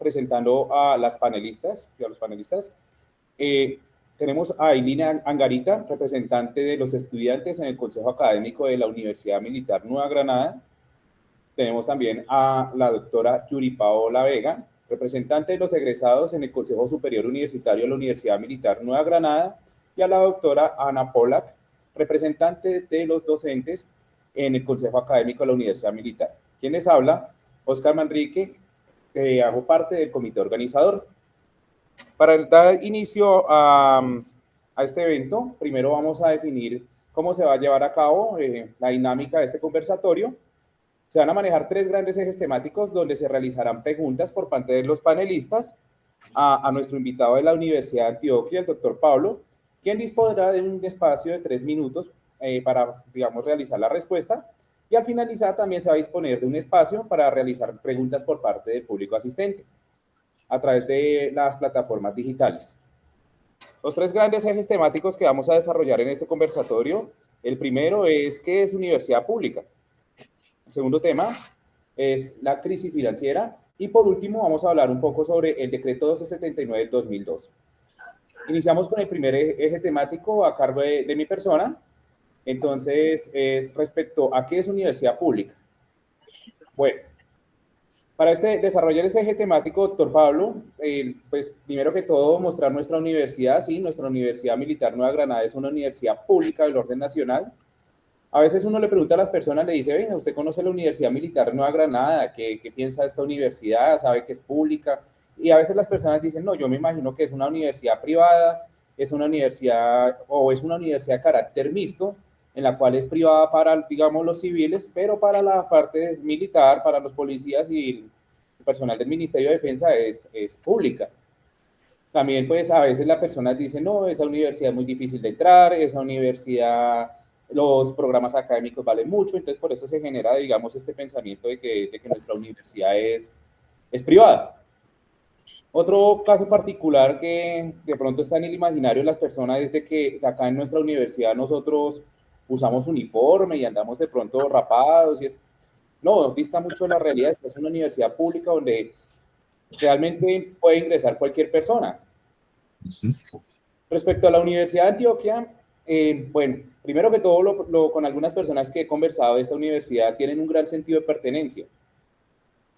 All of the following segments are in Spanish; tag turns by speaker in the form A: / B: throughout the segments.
A: presentando a las panelistas y a los panelistas. Tenemos a Ailina Angarita, representante de los estudiantes en el Consejo Académico de la Universidad Militar Nueva Granada. Tenemos también a la doctora Yuri Paola Vega, representante de los egresados en el Consejo Superior Universitario de la Universidad Militar Nueva Granada, y a la doctora Ana Polak, representante de los docentes en el Consejo Académico de la Universidad Militar. ¿Quién les habla? Oscar Manrique, hago parte del comité organizador. Para dar inicio a este evento, primero vamos a definir cómo se va a llevar a cabo la dinámica de este conversatorio. Se van a manejar 3 grandes ejes temáticos donde se realizarán preguntas por parte de los panelistas a nuestro invitado de la Universidad de Antioquia, el doctor Pablo, quien dispondrá de un espacio de 3 minutos para, digamos, realizar la respuesta, y al finalizar también se va a disponer de un espacio para realizar preguntas por parte del público asistente a través de las plataformas digitales. Los 3 grandes ejes temáticos que vamos a desarrollar en este conversatorio, el primero es ¿qué es universidad pública? El segundo tema es la crisis financiera, y por último vamos a hablar un poco sobre el decreto 1279 del 2002. Iniciamos con el primer eje temático a cargo de mi persona. Entonces, es respecto a qué es universidad pública. Bueno, para desarrollar este eje temático, doctor Pablo, pues primero que todo mostrar nuestra universidad. Sí, nuestra Universidad Militar Nueva Granada es una universidad pública del orden nacional. A veces uno le pregunta a las personas, le dice, venga, ¿usted conoce la Universidad Militar Nueva Granada? ¿Qué piensa de esta universidad? ¿Sabe que es pública? Y a veces las personas dicen, no, yo me imagino que es una universidad privada, es una universidad de carácter mixto, en la cual es privada para, digamos, los civiles, pero para la parte militar, para los policías y el personal del Ministerio de Defensa es pública. También, pues, a veces las personas dicen, no, esa universidad es muy difícil de entrar, esa universidad, los programas académicos valen mucho, entonces por eso se genera, digamos, este pensamiento de que nuestra universidad es privada. Otro caso particular que de pronto está en el imaginario de las personas es de que acá en nuestra universidad nosotros usamos uniforme y andamos de pronto rapados y esto. No, dista mucho de la realidad. Es una universidad pública donde realmente puede ingresar cualquier persona. Respecto a la Universidad de Antioquia, bueno, primero que todo, con algunas personas que he conversado de esta universidad tienen un gran sentido de pertenencia.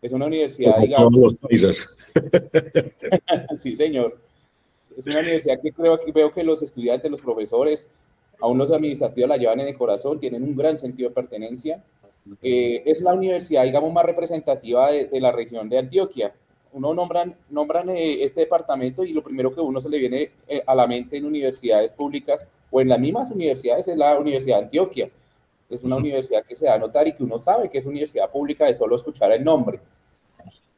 A: Es una universidad, digamos...
B: Todos los países.
A: Sí, señor. Es una universidad que veo que los estudiantes, los profesores, aún los administrativos la llevan en el corazón, tienen un gran sentido de pertenencia. Es la universidad, digamos, más representativa de la región de Antioquia. Uno nombran este departamento y lo primero que uno se le viene a la mente en universidades públicas o en las mismas universidades es la Universidad de Antioquia. Es una universidad que se da a notar y que uno sabe que es universidad pública de solo escuchar el nombre.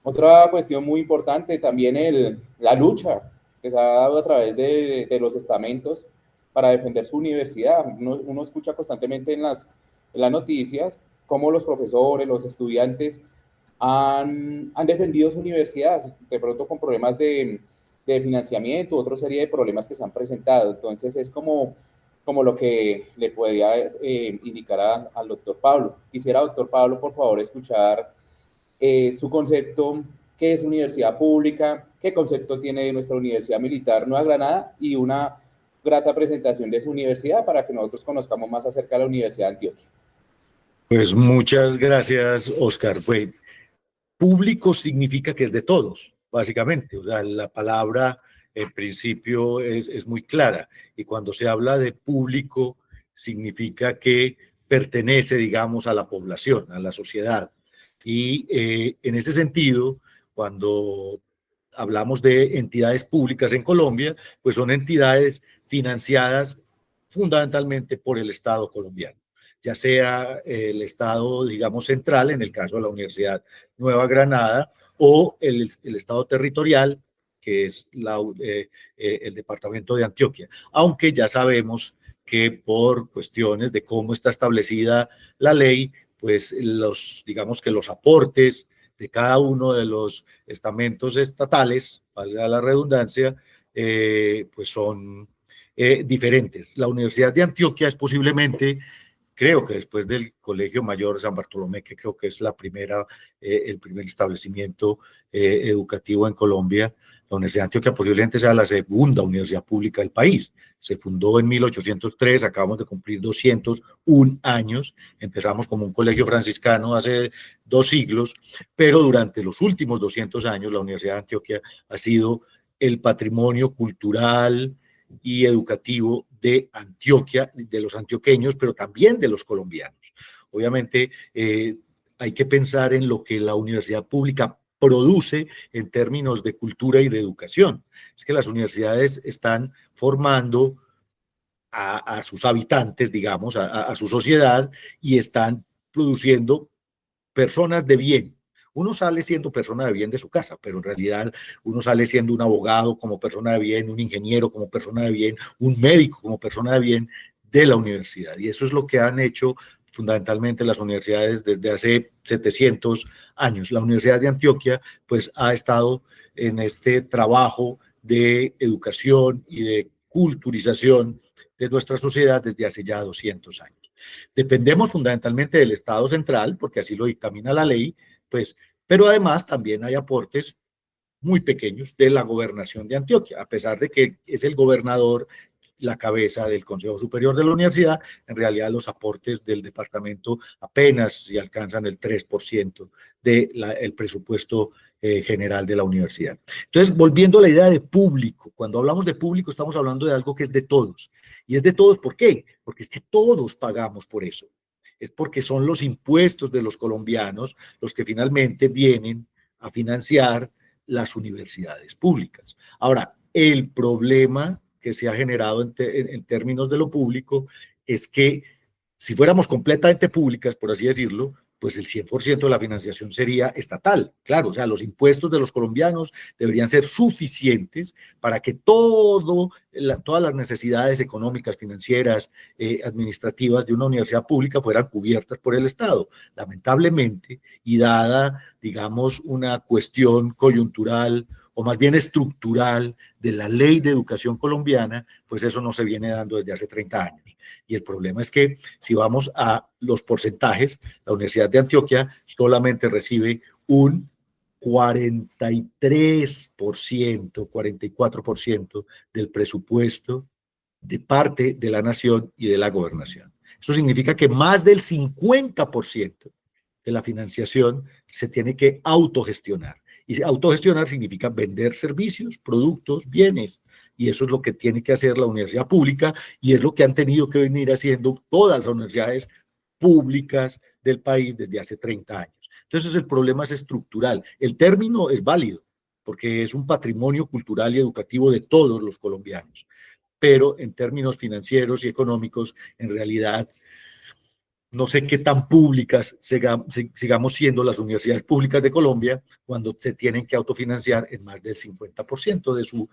A: Otra cuestión muy importante también la lucha que se ha dado a través de los estamentos para defender su universidad. Uno escucha constantemente en las noticias cómo los profesores, los estudiantes han defendido su universidad, de pronto con problemas de financiamiento, otra serie de problemas que se han presentado. Entonces es como lo que le podría indicar al doctor Pablo. Quisiera, doctor Pablo, por favor, escuchar su concepto, qué es universidad pública, qué concepto tiene de nuestra Universidad Militar Nueva Granada y una grata presentación de su universidad para que nosotros conozcamos más acerca de la Universidad de Antioquia.
B: Pues muchas gracias, Oscar. Pues, público significa que es de todos, básicamente. O sea, la palabra en principio es muy clara y cuando se habla de público significa que pertenece, digamos, a la población, a la sociedad. Y en ese sentido, cuando hablamos de entidades públicas en Colombia, pues son entidades financiadas fundamentalmente por el Estado colombiano, ya sea el Estado, digamos, central, en el caso de la Universidad Nueva Granada, o el Estado territorial, que es el departamento de Antioquia, aunque ya sabemos que por cuestiones de cómo está establecida la ley, pues digamos que los aportes de cada uno de los estamentos estatales, valga la redundancia, pues son diferentes. La Universidad de Antioquia es posiblemente creo que después del Colegio Mayor San Bartolomé, que creo que es el primer establecimiento educativo en Colombia, la Universidad de Antioquia posiblemente sea la segunda universidad pública del país. Se fundó en 1803, acabamos de cumplir 201 años, empezamos como un colegio franciscano hace 2 siglos, pero durante los últimos 200 años la Universidad de Antioquia ha sido el patrimonio cultural y educativo de Antioquia, de los antioqueños, pero también de los colombianos. Obviamente hay que pensar en lo que la universidad pública produce en términos de cultura y de educación. Es que las universidades están formando a sus habitantes, digamos, a su sociedad, y están produciendo personas de bien. Uno sale siendo persona de bien de su casa, pero en realidad uno sale siendo un abogado como persona de bien, un ingeniero como persona de bien, un médico como persona de bien de la universidad. Y eso es lo que han hecho fundamentalmente las universidades desde hace 700 años. La Universidad de Antioquia pues ha estado en este trabajo de educación y de culturización de nuestra sociedad desde hace ya 200 años. Dependemos fundamentalmente del Estado central, porque así lo dictamina la ley, pues, pero además también hay aportes muy pequeños de la gobernación de Antioquia, a pesar de que es el gobernador la cabeza del Consejo Superior de la Universidad. En realidad los aportes del departamento apenas si alcanzan el 3% del presupuesto general de la universidad. Entonces, volviendo a la idea de público, cuando hablamos de público estamos hablando de algo que es de todos. Y es de todos, ¿por qué? Porque es que todos pagamos por eso. Es porque son los impuestos de los colombianos los que finalmente vienen a financiar las universidades públicas. Ahora, el problema que se ha generado en términos de lo público es que si fuéramos completamente públicas, por así decirlo, pues el 100% de la financiación sería estatal. Claro, o sea, los impuestos de los colombianos deberían ser suficientes para que todas las necesidades económicas, financieras, administrativas de una universidad pública fueran cubiertas por el Estado. Lamentablemente, y dada, digamos, una cuestión coyuntural o más bien estructural de la ley de educación colombiana, pues eso no se viene dando desde hace 30 años. Y el problema es que si vamos a los porcentajes, la Universidad de Antioquia solamente recibe un 43%, 44% del presupuesto de parte de la nación y de la gobernación. Eso significa que más del 50% de la financiación se tiene que autogestionar. Y autogestionar significa vender servicios, productos, bienes. Y eso es lo que tiene que hacer la universidad pública y es lo que han tenido que venir haciendo todas las universidades públicas del país desde hace 30 años. Entonces el problema es estructural. El término es válido porque es un patrimonio cultural y educativo de todos los colombianos, pero en términos financieros y económicos, en realidad, no sé qué tan públicas sigamos siendo las universidades públicas de Colombia cuando se tienen que autofinanciar en más del 50%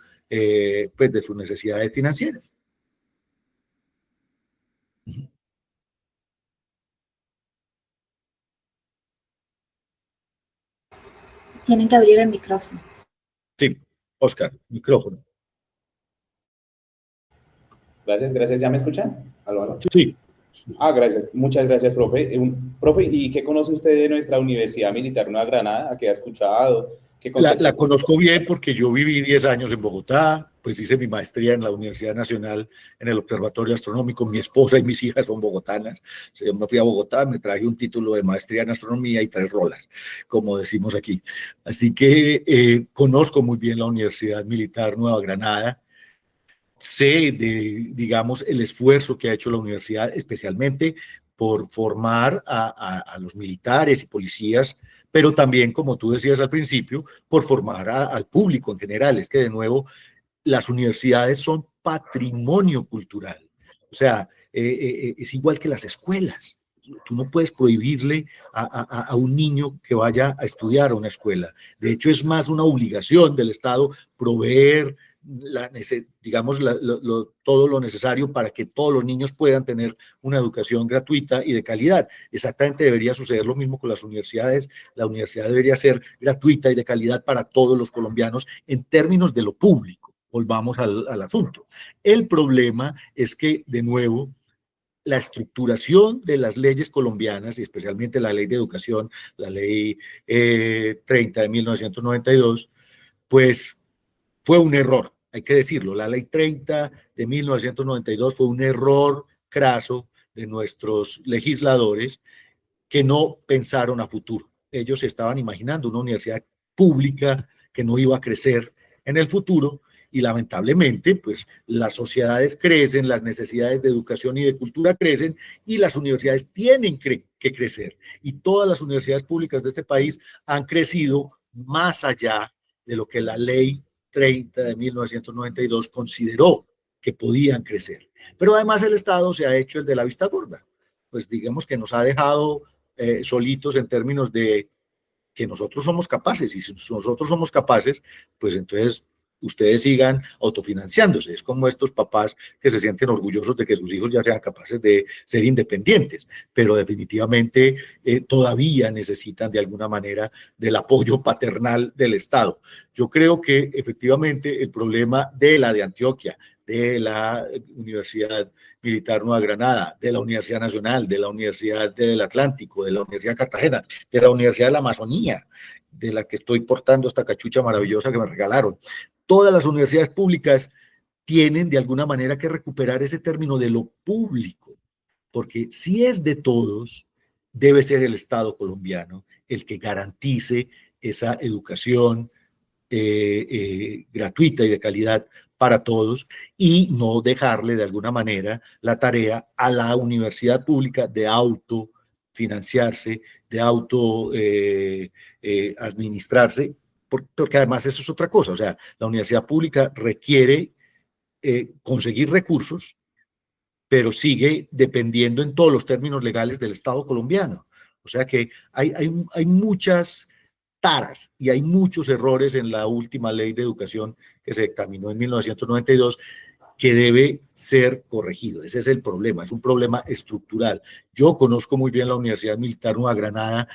B: pues de sus necesidades financieras.
C: Tienen que abrir el micrófono.
B: Sí, Oscar, micrófono.
A: Gracias. ¿Ya me escuchan? ¿Aló, aló?
B: Sí.
A: Gracias. Muchas gracias, profe. Profe, ¿y qué conoce usted de nuestra Universidad Militar Nueva Granada? ¿Qué ha escuchado?
B: La conozco bien porque yo viví 10 años en Bogotá, pues hice mi maestría en la Universidad Nacional en el Observatorio Astronómico. Mi esposa y mis hijas son bogotanas. Yo me fui a Bogotá, me traje un título de maestría en astronomía y 3 rolas, como decimos aquí. Así que conozco muy bien la Universidad Militar Nueva Granada. Sé digamos, el esfuerzo que ha hecho la universidad, especialmente por formar a los militares y policías, pero también, como tú decías al principio, por formar al público en general. Es que, de nuevo, las universidades son patrimonio cultural. O sea, es igual que las escuelas. Tú no puedes prohibirle a un niño que vaya a estudiar a una escuela. De hecho, es más una obligación del Estado proveer digamos, todo lo necesario para que todos los niños puedan tener una educación gratuita y de calidad. Exactamente debería suceder lo mismo con las universidades. La universidad debería ser gratuita y de calidad para todos los colombianos en términos de lo público. Volvamos al asunto. El problema es que, de nuevo, la estructuración de las leyes colombianas, y especialmente la Ley de Educación, la Ley 30 de 1992, pues fue un error, hay que decirlo. La Ley 30 de 1992 fue un error craso de nuestros legisladores que no pensaron a futuro. Ellos estaban imaginando una universidad pública que no iba a crecer en el futuro, y lamentablemente, pues las sociedades crecen, las necesidades de educación y de cultura crecen, y las universidades tienen que crecer. Y todas las universidades públicas de este país han crecido más allá de lo que la Ley 30 de 1992 consideró que podían crecer. Pero además el Estado se ha hecho el de la vista gorda. Pues digamos que nos ha dejado solitos en términos de que nosotros somos capaces, y si nosotros somos capaces, pues entonces ustedes sigan autofinanciándose. Es como estos papás que se sienten orgullosos de que sus hijos ya sean capaces de ser independientes, pero definitivamente todavía necesitan de alguna manera del apoyo paternal del Estado. Yo creo que efectivamente el problema de la de Antioquia, de la Universidad Militar Nueva Granada, de la Universidad Nacional, de la Universidad del Atlántico, de la Universidad de Cartagena, de la Universidad de la Amazonía, de la que estoy portando esta cachucha maravillosa que me regalaron. Todas las universidades públicas tienen de alguna manera que recuperar ese término de lo público, porque si es de todos, debe ser el Estado colombiano el que garantice esa educación gratuita y de calidad para todos, y no dejarle de alguna manera la tarea a la universidad pública de autofinanciarse, de administrarse, porque además eso es otra cosa. O sea, la universidad pública requiere conseguir recursos, pero sigue dependiendo en todos los términos legales del Estado colombiano. O sea que hay muchas taras y hay muchos errores en la última ley de educación que se dictaminó en 1992 que debe ser corregido. Ese es el problema, es un problema estructural. Yo conozco muy bien la Universidad Militar Nueva Granada,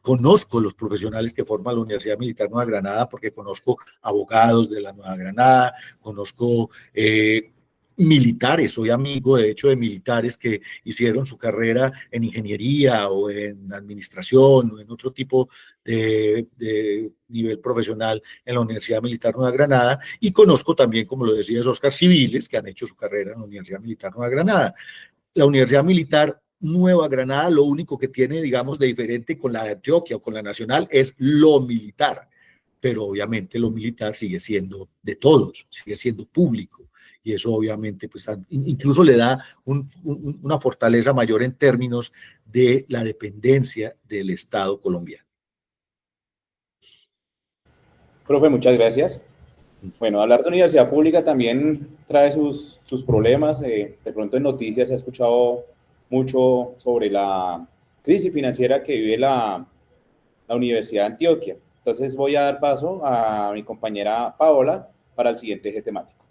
B: conozco los profesionales que forman la Universidad Militar Nueva Granada, porque conozco abogados de la Nueva Granada, conozco militares, soy amigo de hecho de militares que hicieron su carrera en ingeniería o en administración o en otro tipo de nivel profesional en la Universidad Militar Nueva Granada, y conozco también, como lo decías, Oscar, civiles que han hecho su carrera en la Universidad Militar Nueva Granada. La Universidad Militar Nueva Granada lo único que tiene, digamos, de diferente con la de Antioquia o con la Nacional es lo militar, pero obviamente lo militar sigue siendo de todos, sigue siendo público, y eso obviamente pues incluso le da una fortaleza mayor en términos de la dependencia del Estado colombiano.
A: Profe, muchas gracias. Bueno, hablar de universidad pública también trae sus problemas. De pronto en noticias se ha escuchado mucho sobre la crisis financiera que vive la Universidad de Antioquia. Entonces voy a dar paso a mi compañera Paola para el siguiente eje temático.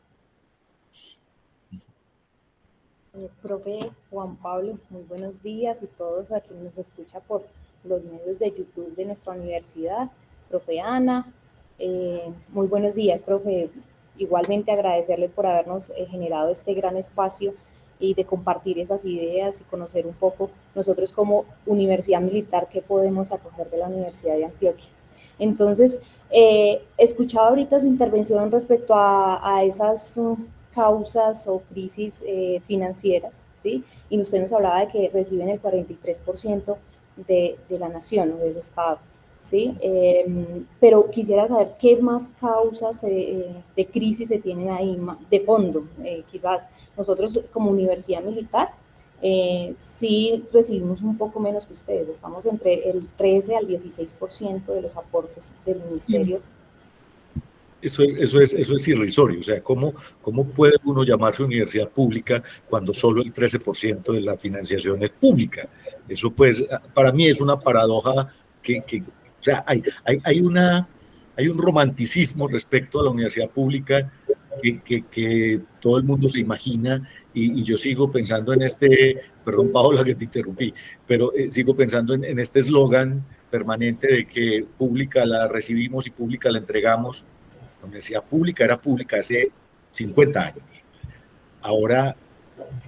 D: Profe Juan Pablo, muy buenos días, y todos a quienes nos escuchan por los medios de YouTube de nuestra universidad. Profe Ana, muy buenos días, profe. Igualmente agradecerle por habernos generado este gran espacio y de compartir esas ideas y conocer un poco nosotros como Universidad Militar qué podemos acoger de la Universidad de Antioquia. Entonces, escuchaba ahorita su intervención respecto a esas causas o crisis financieras, ¿sí? Y usted nos hablaba de que reciben el 43% de la nación o del Estado, ¿sí? Pero quisiera saber qué más causas de crisis se tienen ahí, de fondo. Quizás nosotros como Universidad Militar sí recibimos un poco menos que ustedes, estamos entre el 13 al 16% de los aportes del Ministerio.
B: Eso es irrisorio. O sea, ¿cómo puede uno llamarse universidad pública cuando solo el 13% de la financiación es pública? Eso, pues, para mí es una paradoja o sea, hay un romanticismo respecto a la universidad pública que todo el mundo se imagina, y yo sigo pensando en perdón, Paola, que te interrumpí, pero sigo pensando en este eslogan permanente de que pública la recibimos y pública la entregamos. La universidad pública era pública hace 50 años. Ahora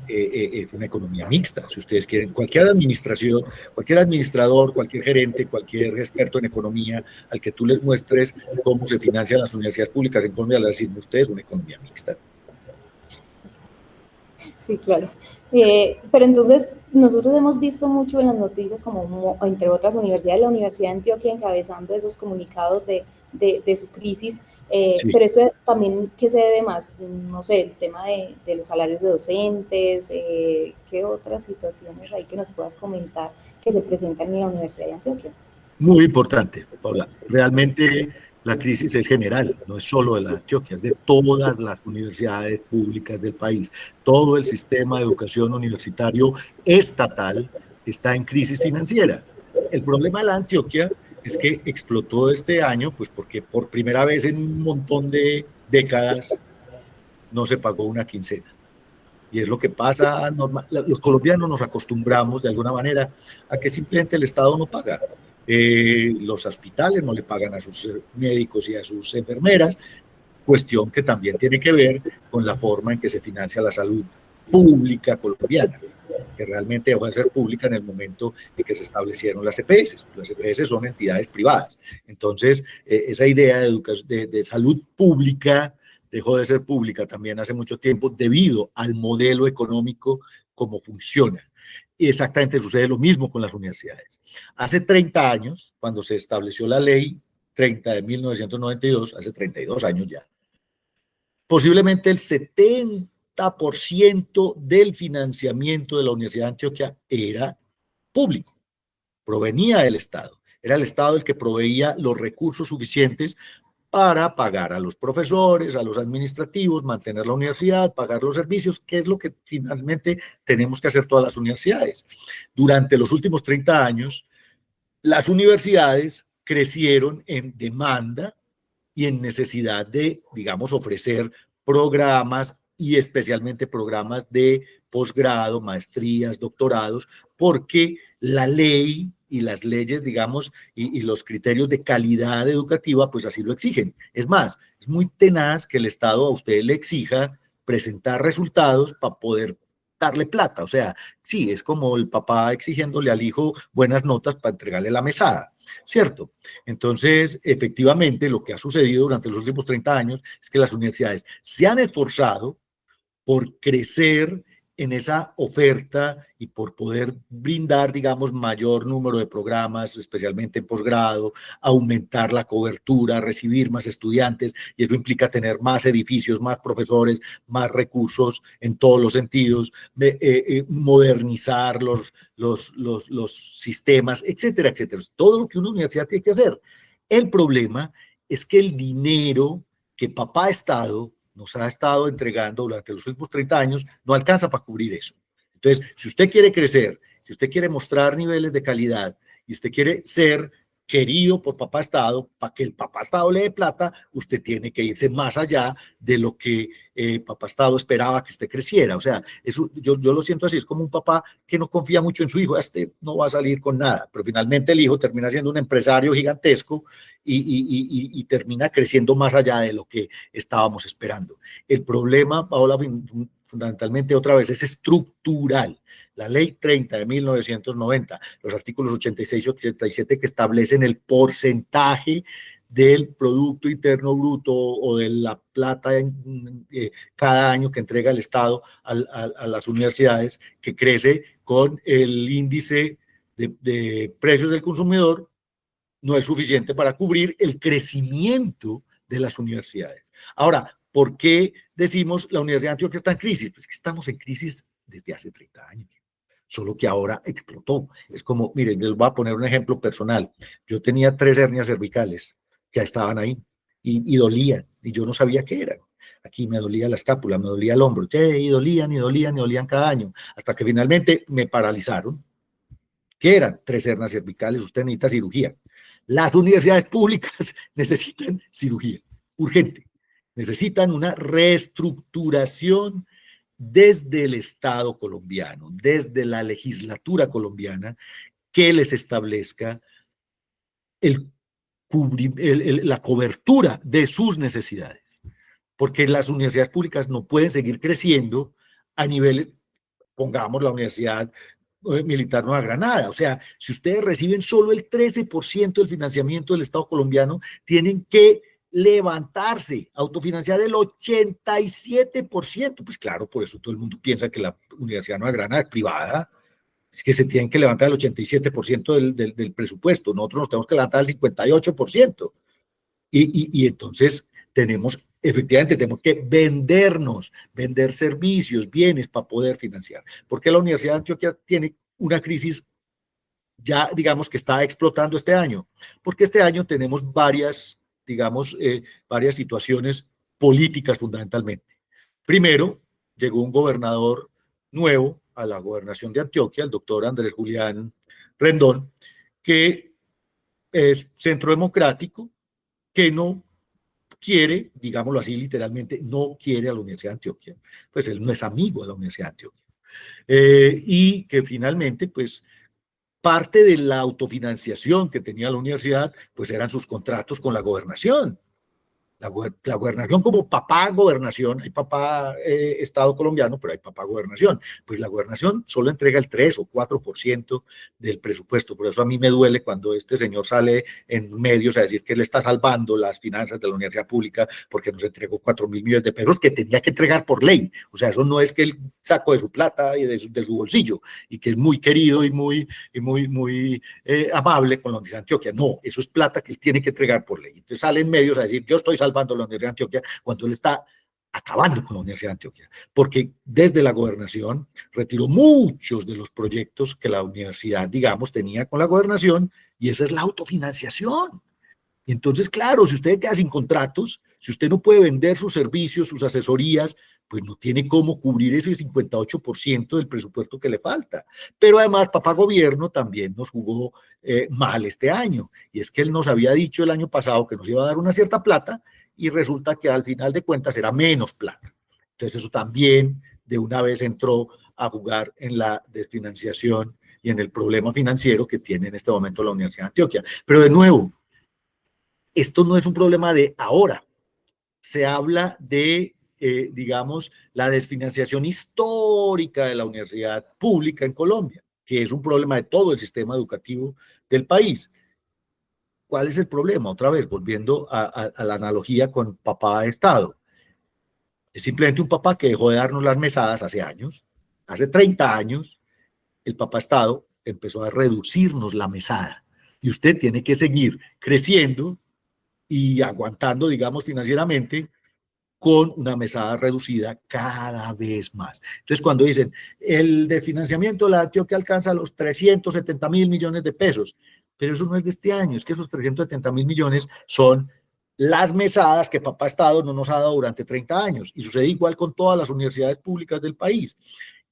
B: es una economía mixta. Si ustedes quieren, cualquier administración, cualquier administrador, cualquier gerente, cualquier experto en economía, al que tú les muestres cómo se financian las universidades públicas en Colombia, le decimos, ustedes una economía mixta.
D: Sí, claro. Pero entonces, nosotros hemos visto mucho en las noticias, como entre otras universidades, la Universidad de Antioquia encabezando esos comunicados de su crisis,
B: Sí.
D: pero eso también, ¿qué se debe más? No sé, el tema de los salarios de docentes, ¿qué otras situaciones hay que nos puedas comentar que se presentan en la Universidad de Antioquia?
B: Muy importante, Paula. Realmente la crisis es general, no es solo de la Antioquia, es de todas las universidades públicas del país. Todo el sistema de educación universitario estatal está en crisis financiera. El problema de la Antioquia es que explotó este año, pues porque por primera vez en un montón de décadas no se pagó una quincena. Y es lo que pasa normal. Los colombianos nos acostumbramos de alguna manera a que simplemente el Estado no paga. Los hospitales no le pagan a sus médicos y a sus enfermeras, cuestión que también tiene que ver con la forma en que se financia la salud pública colombiana, que realmente dejó de ser pública en el momento en que se establecieron las EPS. Las EPS son entidades privadas. Entonces, esa idea de salud pública dejó de ser pública también hace mucho tiempo debido al modelo económico como funciona. Y exactamente sucede lo mismo con las universidades. Hace 30 años, cuando se estableció la ley 30 de 1992, hace 32 años ya, posiblemente el 70% del financiamiento de la Universidad de Antioquia era público, provenía del Estado. Era el Estado el que proveía los recursos suficientes para pagar a los profesores, a los administrativos, mantener la universidad, pagar los servicios, que es lo que finalmente tenemos que hacer todas las universidades. Durante los últimos 30 años, las universidades crecieron en demanda y en necesidad de, digamos, ofrecer programas y especialmente programas de posgrado, maestrías, doctorados, porque la ley y las leyes, digamos, y los criterios de calidad educativa, pues así lo exigen. Es más, es muy tenaz que el Estado a usted le exija presentar resultados para poder darle plata. O sea, sí, es como el papá exigiéndole al hijo buenas notas para entregarle la mesada, ¿cierto? Entonces, efectivamente, lo que ha sucedido durante los últimos 30 años es que las universidades se han esforzado por crecer en esa oferta y por poder brindar, digamos, mayor número de programas, especialmente en posgrado, aumentar la cobertura, recibir más estudiantes, y eso implica tener más edificios, más profesores, más recursos en todos los sentidos, modernizar los sistemas, etcétera, etcétera. Todo lo que una universidad tiene que hacer. El problema es que el dinero que papá Estado nos ha estado entregando durante los últimos 30 años, no alcanza para cubrir eso. Entonces, si usted quiere crecer, si usted quiere mostrar niveles de calidad y usted quiere ser querido por papá Estado, para que el papá Estado le dé plata, usted tiene que irse más allá de lo que papá Estado esperaba que usted creciera. O sea, eso, yo lo siento así, es como un papá que no confía mucho en su hijo, este no va a salir con nada, pero finalmente el hijo termina siendo un empresario gigantesco y termina creciendo más allá de lo que estábamos esperando. El problema, Paola, fundamentalmente otra vez, es estructural. La ley 30 de 1990, los artículos 86 y 87 que establecen el porcentaje del Producto Interno Bruto o de la plata cada año que entrega el Estado a las universidades, que crece con el índice de precios del consumidor, no es suficiente para cubrir el crecimiento de las universidades. Ahora, ¿por qué decimos la Universidad de Antioquia está en crisis? Pues que estamos en crisis desde hace 30 años. Solo que ahora explotó. Es como, miren, les voy a poner un ejemplo personal. Yo tenía 3 hernias cervicales que estaban ahí y dolían, y yo no sabía qué eran. Aquí me dolía la escápula, me dolía el hombro, y dolían cada año, hasta que finalmente me paralizaron. ¿Qué eran? 3 hernias cervicales, usted necesita cirugía. Las universidades públicas necesitan cirugía, urgente. Necesitan una reestructuración desde el Estado colombiano, desde la legislatura colombiana, que les establezca la cobertura de sus necesidades. Porque las universidades públicas no pueden seguir creciendo a niveles pongamos la Universidad Militar Nueva Granada. O sea, si ustedes reciben solo el 13% del financiamiento del Estado colombiano, tienen que levantarse, autofinanciar el 87%. Pues claro, por eso todo el mundo piensa que la Universidad Nueva Granada es privada. Es que se tienen que levantar el 87% del presupuesto. Nosotros nos tenemos que levantar el 58%. Y entonces efectivamente tenemos que vender servicios, bienes para poder financiar. Porque la Universidad de Antioquia tiene una crisis ya, digamos, que está explotando este año. Porque este año tenemos varias situaciones políticas fundamentalmente. Primero, llegó un gobernador nuevo a la gobernación de Antioquia, el doctor Andrés Julián Rendón, que es centro democrático, que no quiere, digámoslo así literalmente, no quiere a la Universidad de Antioquia, pues él no es amigo de la Universidad de Antioquia. Y que finalmente, pues, parte de la autofinanciación que tenía la universidad, pues eran sus contratos con la gobernación. La gobernación como papá gobernación, hay papá Estado colombiano, pero hay papá gobernación. Pues la gobernación solo entrega el 3 o 4% del presupuesto. Por eso a mí me duele cuando este señor sale en medios a decir que él está salvando las finanzas de la universidad pública porque nos entregó 4.000 millones de pesos que tenía que entregar por ley. O sea, eso no es que él sacó de su plata y de su bolsillo y que es muy querido y muy amable con la Universidad de Antioquia. No, eso es plata que él tiene que entregar por ley. Entonces salen medios a decir, yo estoy salvando la Universidad de Antioquia, cuando él está acabando con la Universidad de Antioquia, porque desde la gobernación retiró muchos de los proyectos que la universidad, digamos, tenía con la gobernación, y esa es la autofinanciación. Y entonces, claro, si usted queda sin contratos, si usted no puede vender sus servicios, sus asesorías, pues no tiene cómo cubrir ese 58% del presupuesto que le falta. Pero además, papá gobierno también nos jugó mal este año. Y es que él nos había dicho el año pasado que nos iba a dar una cierta plata y resulta que al final de cuentas era menos plata. Entonces eso también de una vez entró a jugar en la desfinanciación y en el problema financiero que tiene en este momento la Universidad de Antioquia. Pero de nuevo, esto no es un problema de ahora. Se habla de, digamos, la desfinanciación histórica de la universidad pública en Colombia, que es un problema de todo el sistema educativo del país. ¿Cuál es el problema? Otra vez, volviendo a la analogía con papá Estado. Es simplemente un papá que dejó de darnos las mesadas hace años. Hace 30 años, el papá Estado empezó a reducirnos la mesada. Y usted tiene que seguir creciendo y aguantando, digamos, financieramente, con una mesada reducida cada vez más. Entonces, cuando dicen, el de financiamiento de la Antioquia alcanza los 370.000 millones de pesos, pero eso no es de este año, es que esos 370.000 millones son las mesadas que papá Estado no nos ha dado durante 30 años, y sucede igual con todas las universidades públicas del país.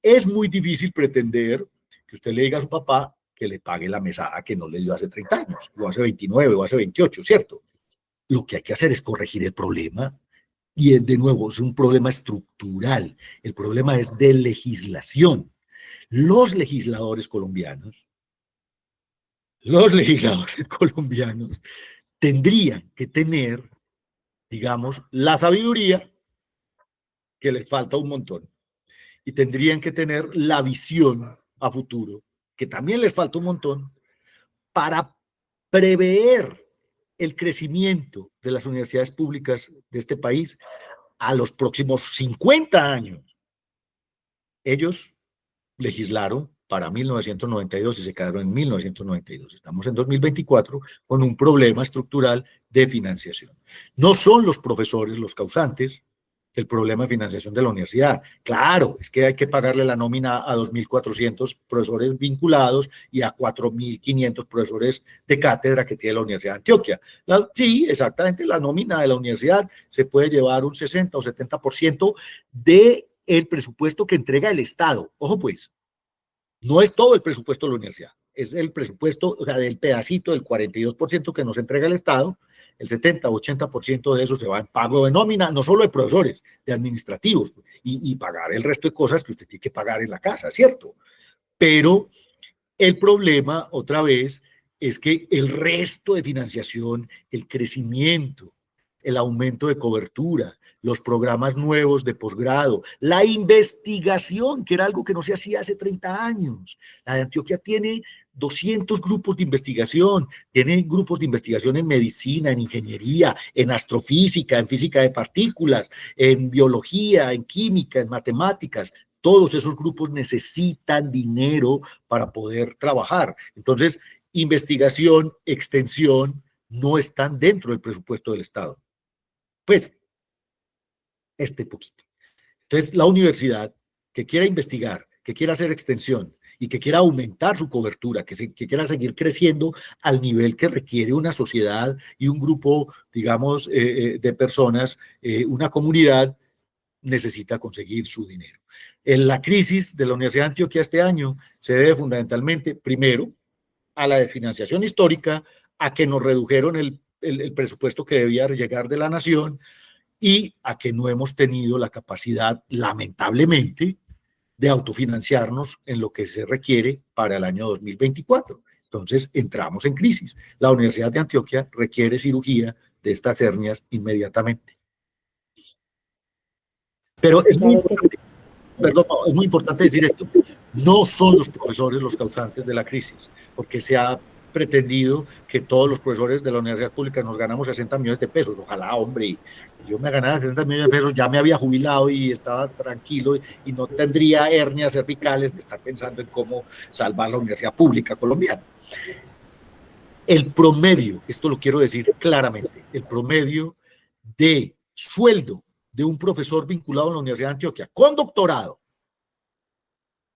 B: Es muy difícil pretender que usted le diga a su papá que le pague la mesada que no le dio hace 30 años, o hace 29, o hace 28, ¿cierto? Lo que hay que hacer es corregir el problema. Y de nuevo, es un problema estructural. El problema es de legislación. Los legisladores colombianos tendrían que tener, digamos, la sabiduría que les falta un montón. Y tendrían que tener la visión a futuro, que también les falta un montón, para prever el crecimiento de las universidades públicas de este país a los próximos 50 años. Ellos legislaron para 1992 y se quedaron en 1992. Estamos en 2024 con un problema estructural de financiación. No son los profesores los causantes del problema de financiación de la universidad. Claro, es que hay que pagarle la nómina a 2.400 profesores vinculados y a 4.500 profesores de cátedra que tiene la Universidad de Antioquia. Sí, exactamente, la nómina de la universidad se puede llevar un 60 o 70% del presupuesto que entrega el Estado. Ojo pues, no es todo el presupuesto de la universidad, es el presupuesto, o sea, del pedacito del 42% que nos entrega el Estado. El 70 o 80% de eso se va en pago de nómina, no solo de profesores, de administrativos, y pagar el resto de cosas que usted tiene que pagar en la casa, ¿cierto? Pero el problema, otra vez, es que el resto de financiación, el crecimiento el aumento de cobertura, los programas nuevos de posgrado, la investigación, que era algo que no se hacía hace 30 años. La de Antioquia tiene 200 grupos de investigación, tiene grupos de investigación en medicina, en ingeniería, en astrofísica, en física de partículas, en biología, en química, en matemáticas. Todos esos grupos necesitan dinero para poder trabajar. Entonces, investigación, extensión, no están dentro del presupuesto del Estado. Pues, poquito. Entonces, la universidad que quiera investigar, que quiera hacer extensión y que quiera aumentar su cobertura, que quiera seguir creciendo al nivel que requiere una sociedad y un grupo, digamos, de personas, una comunidad, necesita conseguir su dinero. La crisis de la Universidad de Antioquia este año se debe fundamentalmente, primero, a la desfinanciación histórica, a que nos redujeron el presupuesto que debía llegar de la nación y a que no hemos tenido la capacidad, lamentablemente, de autofinanciarnos en lo que se requiere para el año 2024. Entonces, entramos en crisis. La Universidad de Antioquia requiere cirugía de estas hernias inmediatamente. Pero es muy importante, perdón, es muy importante decir esto, no son los profesores los causantes de la crisis, porque se ha pretendido que todos los profesores de la universidad pública nos ganamos 60 millones de pesos, ojalá, hombre, yo me ganaba 60 millones de pesos, ya me había jubilado y estaba tranquilo y no tendría hernias cervicales de estar pensando en cómo salvar la universidad pública colombiana. El promedio, esto lo quiero decir claramente, el promedio de sueldo de un profesor vinculado a la Universidad de Antioquia con doctorado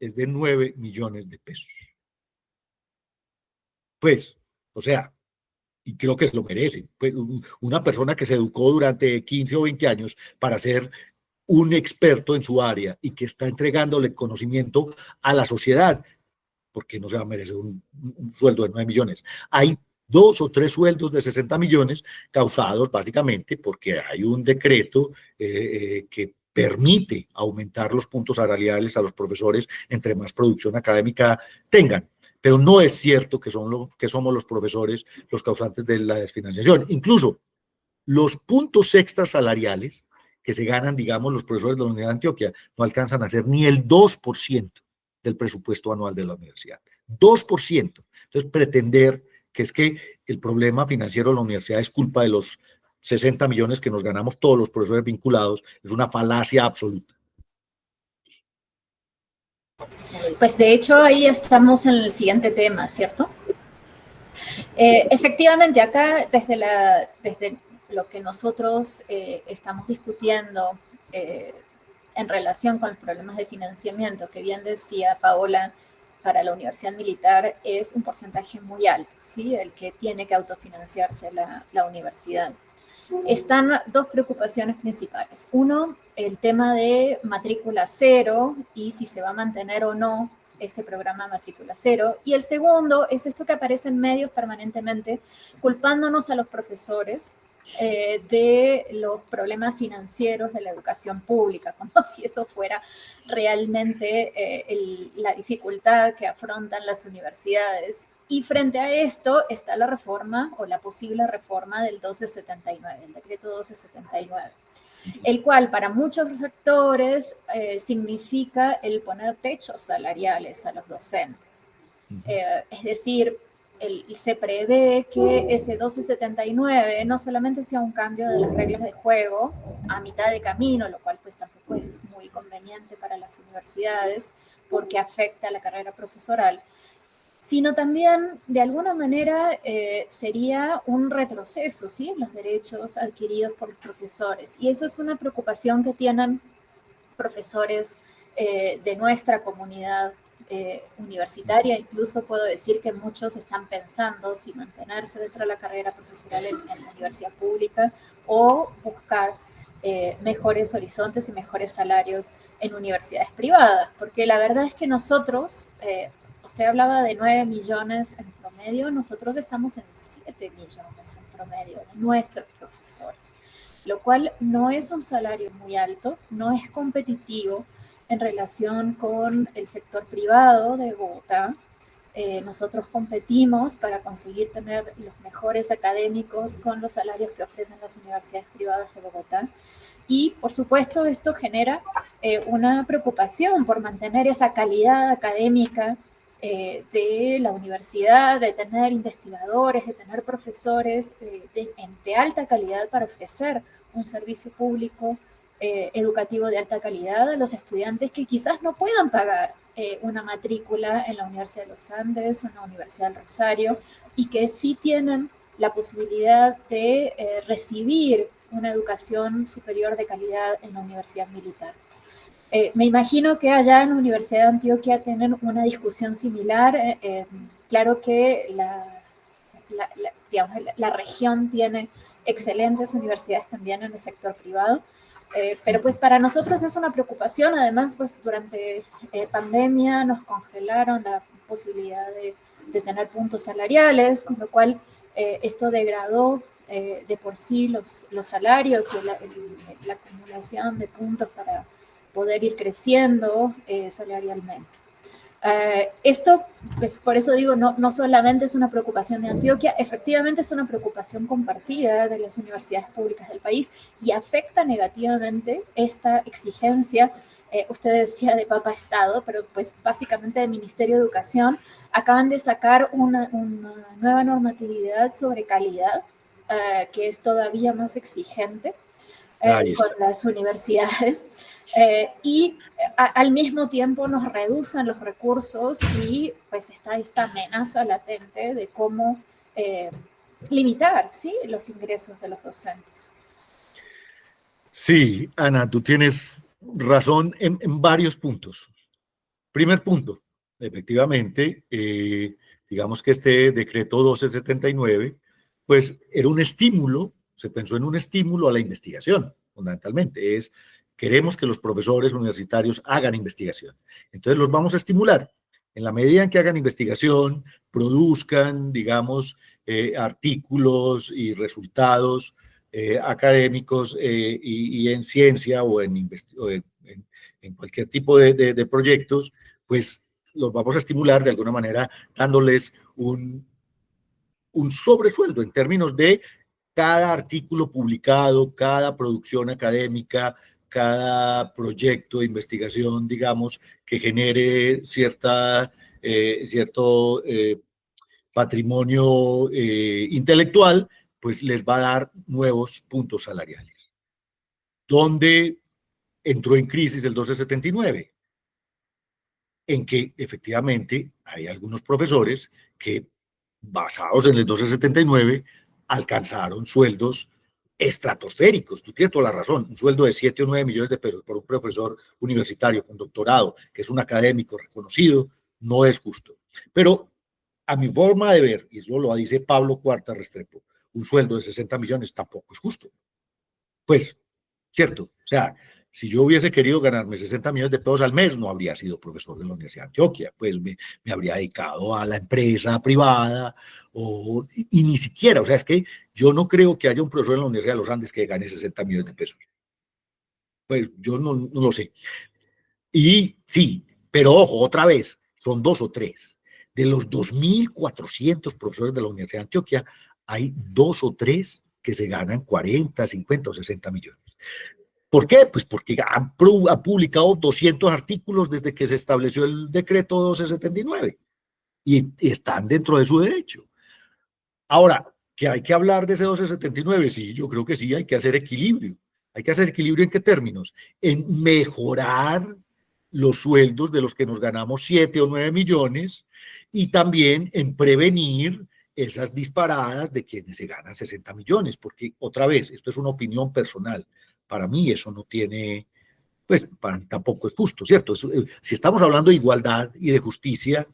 B: es de 9 millones de pesos. Pues, o sea, y creo que se lo merece. Pues, una persona que se educó durante 15 o 20 años para ser un experto en su área y que está entregándole conocimiento a la sociedad, porque no se va a merecer un sueldo de 9 millones. Hay 2 o 3 sueldos de 60 millones causados básicamente porque hay un decreto que permite aumentar los puntos salariales a los profesores entre más producción académica tengan. Pero no es cierto que somos los profesores los causantes de la desfinanciación. Incluso los puntos extras salariales que se ganan, digamos, los profesores de la Universidad de Antioquia no alcanzan a ser ni el 2% del presupuesto anual de la universidad. 2%. Entonces, pretender que es que el problema financiero de la universidad es culpa de los 60 millones que nos ganamos todos los profesores vinculados es una falacia absoluta.
C: Pues de hecho ahí estamos en el siguiente tema, ¿cierto? Efectivamente, acá desde lo que nosotros estamos discutiendo en relación con los problemas de financiamiento, que bien decía Paola, para la Universidad Militar es un porcentaje muy alto, ¿sí? El que tiene que autofinanciarse la universidad. Están 2 preocupaciones principales. Uno, el tema de matrícula cero y si se va a mantener o no este programa matrícula cero. Y el segundo es esto que aparece en medios permanentemente, culpándonos a los profesores de los problemas financieros de la educación pública, como si eso fuera realmente la dificultad que afrontan las universidades. Y frente a esto está la reforma o la posible reforma del 1279, el decreto 1279, el cual para muchos rectores significa el poner techos salariales a los docentes. Es decir, se prevé que ese 1279 no solamente sea un cambio de las reglas de juego a mitad de camino, lo cual pues tampoco es muy conveniente para las universidades porque afecta a la carrera profesoral, sino también, de alguna manera, sería un retroceso, ¿sí? Los derechos adquiridos por los profesores. Y eso es una preocupación que tienen profesores de nuestra comunidad universitaria. Incluso puedo decir que muchos están pensando si mantenerse dentro de la carrera profesional en la universidad pública o buscar mejores horizontes y mejores salarios en universidades privadas. Porque la verdad es que nosotros... usted hablaba de 9 millones en promedio, nosotros estamos en 7 millones en promedio de nuestros profesores, lo cual no es un salario muy alto, no es competitivo en relación con el sector privado de Bogotá, nosotros competimos para conseguir tener los mejores académicos con los salarios que ofrecen las universidades privadas de Bogotá. Y, por supuesto, esto genera una preocupación por mantener esa calidad académica de la universidad, de tener investigadores, de tener profesores de alta calidad para ofrecer un servicio público educativo de alta calidad a los estudiantes que quizás no puedan pagar una matrícula en la Universidad de los Andes o en la Universidad del Rosario, y que sí tienen la posibilidad de recibir una educación superior de calidad en la Universidad Militar. Me imagino que allá en la Universidad de Antioquia tienen una discusión similar. Claro que la región tiene excelentes universidades también en el sector privado, pero pues para nosotros es una preocupación. Además, pues durante pandemia nos congelaron la posibilidad de tener puntos salariales, con lo cual esto degradó de por sí los salarios y la acumulación de puntos para poder ir creciendo salarialmente. Esto, pues por eso digo, no solamente es una preocupación de Antioquia, efectivamente es una preocupación compartida de las universidades públicas del país y afecta negativamente esta exigencia. Usted decía de Papa Estado, pero pues básicamente del Ministerio de Educación. Acaban de sacar una nueva normatividad sobre calidad que es todavía más exigente con las universidades. Y al mismo tiempo nos reducen los recursos y pues está esta amenaza latente de cómo limitar, ¿sí?, los ingresos de los docentes.
B: Sí, Ana, tú tienes razón en varios puntos. Primer punto, efectivamente, digamos que este decreto 1279, pues era un estímulo, se pensó en un estímulo a la investigación, fundamentalmente. Queremos que los profesores universitarios hagan investigación. Entonces los vamos a estimular. En la medida en que hagan investigación, produzcan, digamos, artículos y resultados académicos y en ciencia o en cualquier tipo de proyectos, pues los vamos a estimular de alguna manera dándoles un sobresueldo en términos de cada artículo publicado, cada producción académica, cada proyecto de investigación, digamos, que genere cierto patrimonio intelectual, pues les va a dar nuevos puntos salariales. ¿Dónde entró en crisis el 1279? En que efectivamente hay algunos profesores que, basados en el 1279, alcanzaron sueldos estratosféricos. Tú tienes toda la razón. Un sueldo de 7 o 9 millones de pesos por un profesor universitario con doctorado, que es un académico reconocido, no es justo. Pero a mi forma de ver, y eso lo dice Pablo Cuarta Restrepo, un sueldo de 60 millones tampoco es justo. Pues, cierto, o sea, si yo hubiese querido ganarme 60 millones de pesos al mes, no habría sido profesor de la Universidad de Antioquia, pues me habría dedicado a la empresa privada y ni siquiera, o sea, es que yo no creo que haya un profesor en la Universidad de los Andes que gane 60 millones de pesos. Pues yo no lo sé. Y sí, pero ojo, otra vez, son 2 o 3. De los 2.400 profesores de la Universidad de Antioquia, hay 2 o 3 que se ganan 40, 50 o 60 millones. ¿Por qué? Pues porque han publicado 200 artículos desde que se estableció el decreto 1279 y están dentro de su derecho. Ahora, ¿que hay que hablar de ese 1279? Sí, yo creo que sí, hay que hacer equilibrio. ¿Hay que hacer equilibrio en qué términos? En mejorar los sueldos de los que nos ganamos 7 o 9 millones y también en prevenir esas disparadas de quienes se ganan 60 millones, porque otra vez, esto es una opinión personal. Para mí eso no tiene, pues para mí tampoco es justo, ¿cierto? Si estamos hablando de igualdad y de justicia,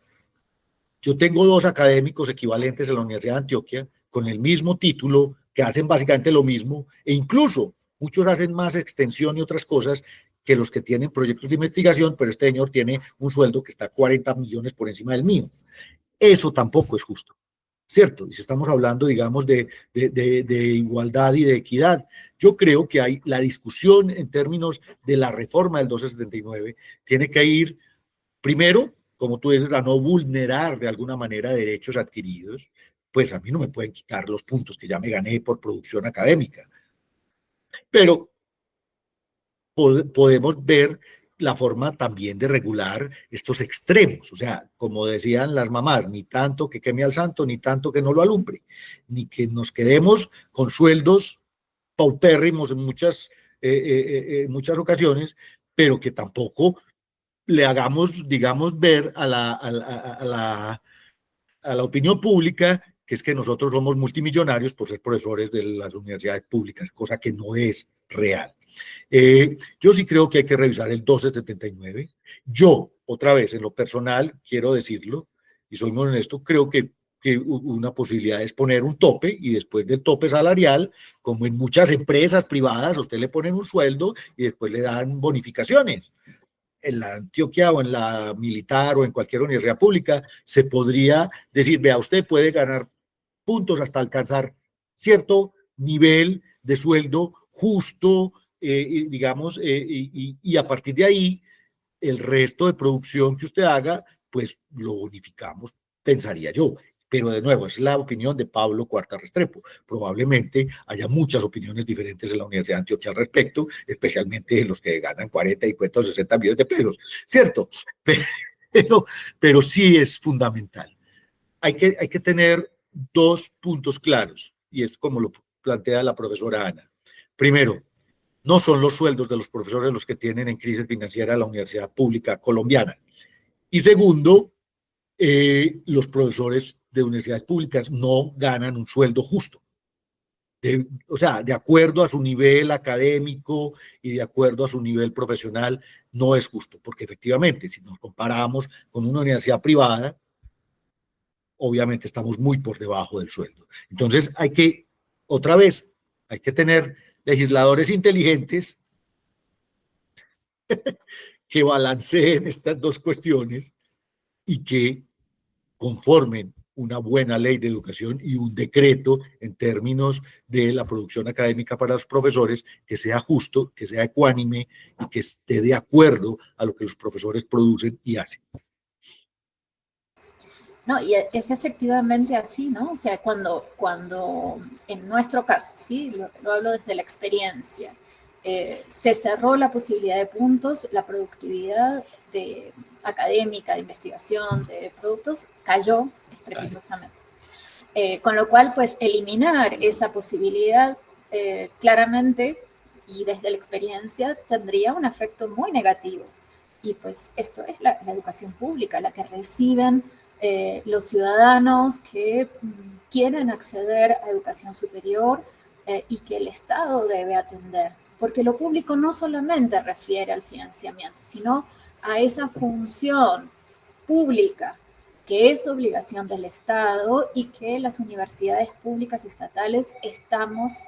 B: yo tengo 2 académicos equivalentes en la Universidad de Antioquia con el mismo título, que hacen básicamente lo mismo, e incluso muchos hacen más extensión y otras cosas que los que tienen proyectos de investigación, pero este señor tiene un sueldo que está 40 millones por encima del mío. Eso tampoco es justo, ¿cierto? Y si estamos hablando, digamos, de igualdad y de equidad, yo creo que hay la discusión en términos de la reforma del 1279 tiene que ir primero como tú dices, a no vulnerar de alguna manera derechos adquiridos, pues a mí no me pueden quitar los puntos que ya me gané por producción académica. Pero podemos ver la forma también de regular estos extremos. O sea, como decían las mamás, ni tanto que queme al santo, ni tanto que no lo alumbre, ni que nos quedemos con sueldos paupérrimos en muchas ocasiones, pero que tampoco le hagamos, digamos, ver a la opinión pública que es que nosotros somos multimillonarios por ser profesores de las universidades públicas, cosa que no es real. Yo sí creo que hay que revisar el 1279. Yo, otra vez, en lo personal, quiero decirlo, y soy muy honesto, creo que una posibilidad es poner un tope y después del tope salarial, como en muchas empresas privadas, a usted le ponen un sueldo y después le dan bonificaciones. En la Antioquia o en la militar o en cualquier universidad pública, se podría decir, vea, usted puede ganar puntos hasta alcanzar cierto nivel de sueldo justo, digamos, y a partir de ahí, el resto de producción que usted haga, pues lo bonificamos, pensaría yo. Pero de nuevo, es la opinión de Pablo Cuarta Restrepo. Probablemente haya muchas opiniones diferentes en la Universidad de Antioquia al respecto, especialmente los que ganan 40, 50, 60 millones de pesos, ¿cierto? Pero sí es fundamental. Hay que tener dos puntos claros, y es como lo plantea la profesora Ana. Primero, no son los sueldos de los profesores los que tienen en crisis financiera la universidad pública colombiana. Y segundo, los profesores de universidades públicas no ganan un sueldo justo. O sea, de acuerdo a su nivel académico y de acuerdo a su nivel profesional, no es justo, porque efectivamente, si nos comparamos con una universidad privada, obviamente estamos muy por debajo del sueldo. Entonces otra vez, hay que tener legisladores inteligentes que balanceen estas dos cuestiones y que conformen una buena ley de educación y un decreto en términos de la producción académica para los profesores que sea justo, que sea ecuánime y que esté de acuerdo a lo que los profesores producen y hacen.
C: No, y es efectivamente así, ¿no? O sea, cuando en nuestro caso, ¿sí? Lo hablo desde la experiencia, se cerró la posibilidad de puntos, la productividad académica, de investigación, de productos, cayó estrepitosamente. Con lo cual, pues, eliminar esa posibilidad claramente y desde la experiencia tendría un efecto muy negativo. Y pues esto es la educación pública, la que reciben los ciudadanos que quieren acceder a educación superior y que el Estado debe atender. Porque lo público no solamente refiere al financiamiento, sino a esa función pública que es obligación del Estado y que las universidades públicas estatales estamos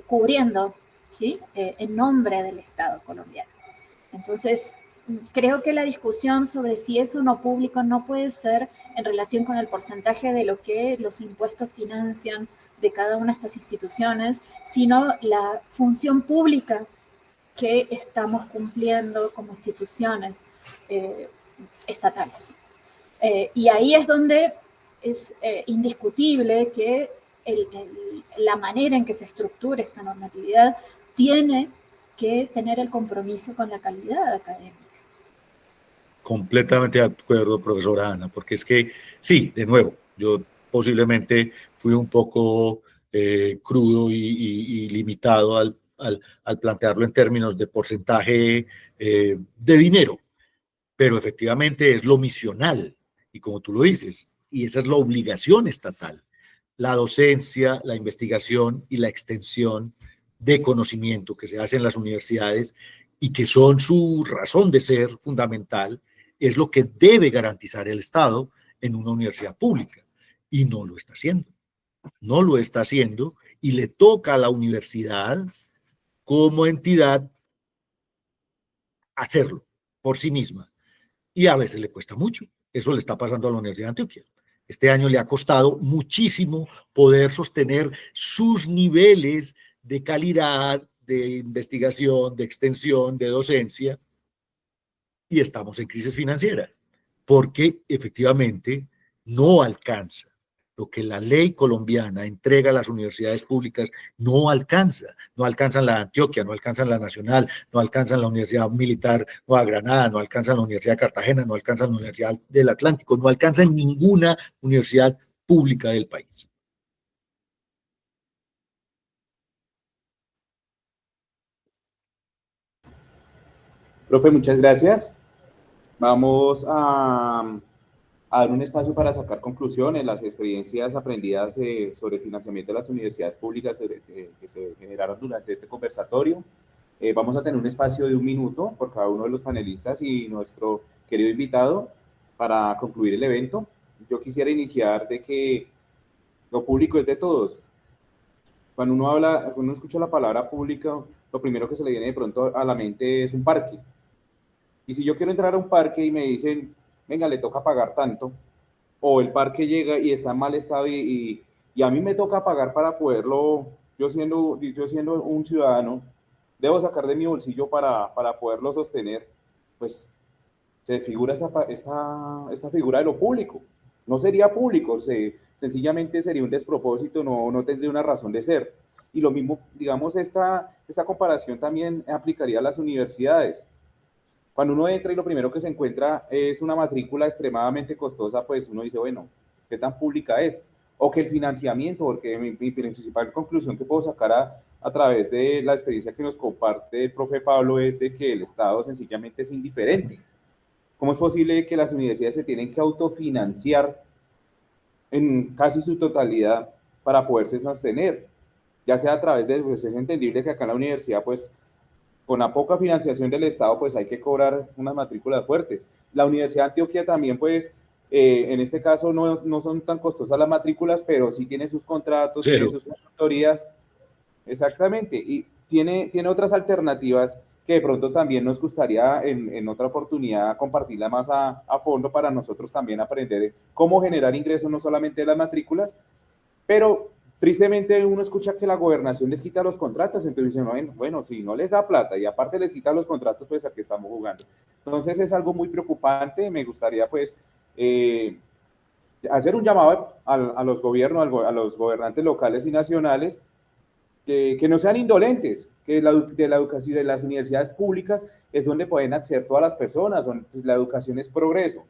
C: cubriendo, ¿sí? En nombre del Estado colombiano. Entonces, creo que la discusión sobre si es o no público no puede ser en relación con el porcentaje de lo que los impuestos financian de cada una de estas instituciones, sino la función pública que estamos cumpliendo como instituciones estatales. Y ahí es donde es indiscutible que la manera en que se estructura esta normatividad tiene que tener el compromiso con la calidad académica.
B: Completamente de acuerdo, profesora Ana, porque es que, sí, de nuevo, yo posiblemente fui un poco crudo y limitado al plantearlo en términos de porcentaje de dinero, pero efectivamente es lo misional, y como tú lo dices, y esa es la obligación estatal, la docencia, la investigación y la extensión de conocimiento que se hace en las universidades y que son su razón de ser fundamental, es lo que debe garantizar el Estado en una universidad pública, y no lo está haciendo. No lo está haciendo y le toca a la universidad como entidad hacerlo por sí misma. Y a veces le cuesta mucho. Eso le está pasando a la Universidad de Antioquia. Este año le ha costado muchísimo poder sostener sus niveles de calidad, de investigación, de extensión, de docencia, y estamos en crisis financiera. porque efectivamente no alcanza. Lo que la ley colombiana entrega a las universidades públicas no alcanza. No alcanzan la de Antioquia, no alcanzan la Nacional, no alcanzan la Universidad Militar Nueva Granada, no alcanzan la Universidad de Cartagena, no alcanzan la Universidad del Atlántico, no alcanzan ninguna universidad pública del país.
A: Profe, muchas gracias. Vamos a dar un espacio para sacar conclusiones, las experiencias aprendidas sobre el financiamiento de las universidades públicas que se generaron durante este conversatorio. Vamos a tener un espacio de 1 minuto por cada uno de los panelistas y nuestro querido invitado para concluir el evento. Yo quisiera iniciar de que lo público es de todos. Cuando uno escucha la palabra pública, lo primero que se le viene de pronto a la mente es un parque. Y si yo quiero entrar a un parque y me dicen, venga, le toca pagar tanto, o el parque llega y está en mal estado y a mí me toca pagar para poderlo, yo siendo un ciudadano, debo sacar de mi bolsillo para poderlo sostener, pues se figura esta figura de lo público. No sería público, sencillamente sería un despropósito, no tendría una razón de ser. Y lo mismo, digamos, esta comparación también aplicaría a las universidades. Cuando uno entra y lo primero que se encuentra es una matrícula extremadamente costosa, pues uno dice, bueno, ¿qué tan pública es? O que el financiamiento, porque mi principal conclusión que puedo sacar a través de la experiencia que nos comparte el profe Pablo es de que el Estado sencillamente es indiferente. ¿Cómo es posible que las universidades se tienen que autofinanciar en casi su totalidad para poderse sostener? Ya sea a través de, pues es entendible que acá en la universidad, pues con la poca financiación del Estado, pues hay que cobrar unas matrículas fuertes. La Universidad de Antioquia también, pues, en este caso no son tan costosas las matrículas, pero sí tiene sus contratos,
B: Cero.
A: tiene sus autorías, exactamente, y tiene otras alternativas que de pronto también nos gustaría en otra oportunidad compartirla más a fondo para nosotros también aprender cómo generar ingresos no solamente de las matrículas, pero tristemente uno escucha que la gobernación les quita los contratos, entonces dicen, bueno, si no les da plata y aparte les quita los contratos, pues a qué estamos jugando. Entonces es algo muy preocupante, me gustaría pues hacer un llamado a los gobiernos, a los gobernantes locales y nacionales, que no sean indolentes, que de la educación de las universidades públicas es donde pueden acceder todas las personas, pues, la educación es progreso.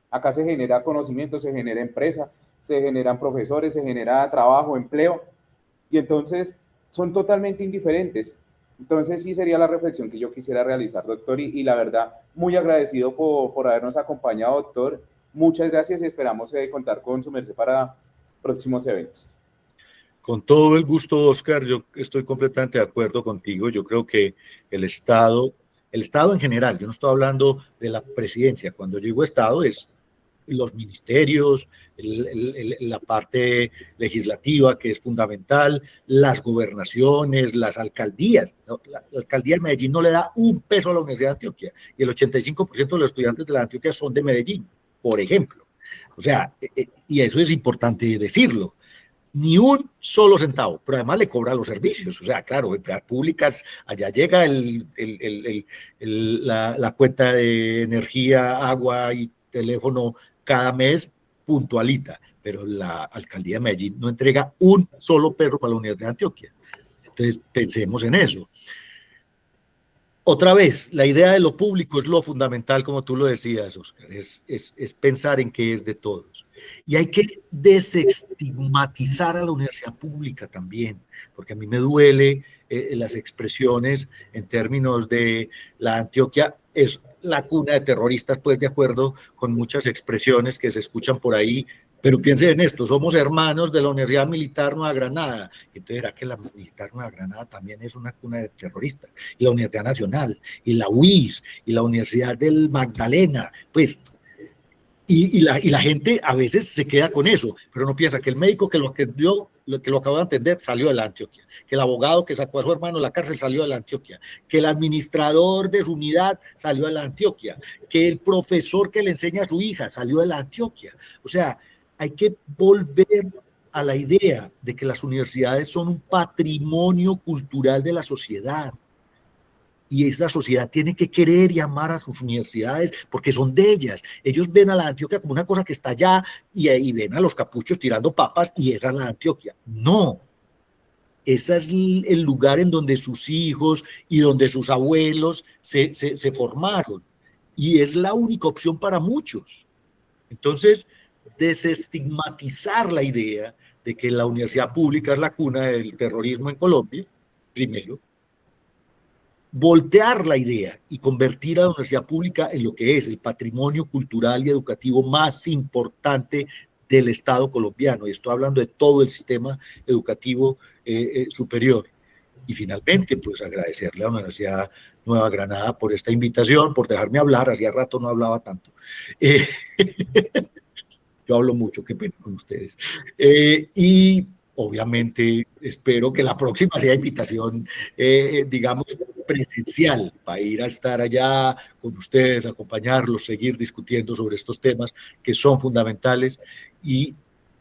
A: Acá se genera conocimiento, se genera empresa, se generan profesores, se genera trabajo, empleo, y entonces son totalmente indiferentes. Entonces sí sería la reflexión que yo quisiera realizar, doctor, y la verdad, muy agradecido por habernos acompañado, doctor. Muchas gracias y esperamos contar con su merced para próximos eventos.
B: Con todo el gusto, Oscar, yo estoy completamente de acuerdo contigo. Yo creo que el Estado en general, yo no estoy hablando de la presidencia, cuando yo digo Estado es los ministerios, la parte legislativa que es fundamental, las gobernaciones, las alcaldías. La alcaldía de Medellín no le da un peso a la Universidad de Antioquia y el 85% de los estudiantes de la Antioquia son de Medellín, por ejemplo. O sea, y eso es importante decirlo. Ni un solo centavo, pero además le cobra los servicios. O sea, claro, empleadas públicas, allá llega la cuenta de energía, agua y teléfono cada mes puntualita, pero la alcaldía de Medellín no entrega un solo peso para la Universidad de Antioquia. Entonces, pensemos en eso. Otra vez, la idea de lo público es lo fundamental, como tú lo decías, Oscar, es pensar en que es de todos. Y hay que desestigmatizar a la universidad pública también, porque a mí me duele las expresiones en términos de la Antioquia es la cuna de terroristas, pues de acuerdo con muchas expresiones que se escuchan por ahí, pero piensen en esto, somos hermanos de la Universidad Militar Nueva Granada, entonces era que la Militar Nueva Granada también es una cuna de terroristas, y la Universidad Nacional, y la UIS, y la Universidad del Magdalena, pues, y la gente a veces se queda con eso, pero no piensa que el médico que lo acabó de atender salió de la Antioquia, que el abogado que sacó a su hermano de la cárcel salió de la Antioquia, que el administrador de su unidad salió de la Antioquia, que el profesor que le enseña a su hija salió de la Antioquia. O sea, hay que volver a la idea de que las universidades son un patrimonio cultural de la sociedad. Y esa sociedad tiene que querer y amar a sus universidades porque son de ellas. Ellos ven a la Antioquia como una cosa que está allá y ven a los capuchos tirando papas y esa es la Antioquia. No, ese es el lugar en donde sus hijos y donde sus abuelos se formaron. Y es la única opción para muchos. Entonces, desestigmatizar la idea de que la universidad pública es la cuna del terrorismo en Colombia, primero, voltear la idea y convertir a la universidad pública en lo que es el patrimonio cultural y educativo más importante del Estado colombiano. Y estoy hablando de todo el sistema educativo superior. Y finalmente, pues agradecerle a la Universidad Nueva Granada por esta invitación, por dejarme hablar. Hacía rato no hablaba tanto. Yo hablo mucho, qué pena con ustedes. Y obviamente espero que la próxima sea invitación, digamos, presencial, para ir a estar allá con ustedes, acompañarlos, seguir discutiendo sobre estos temas que son fundamentales y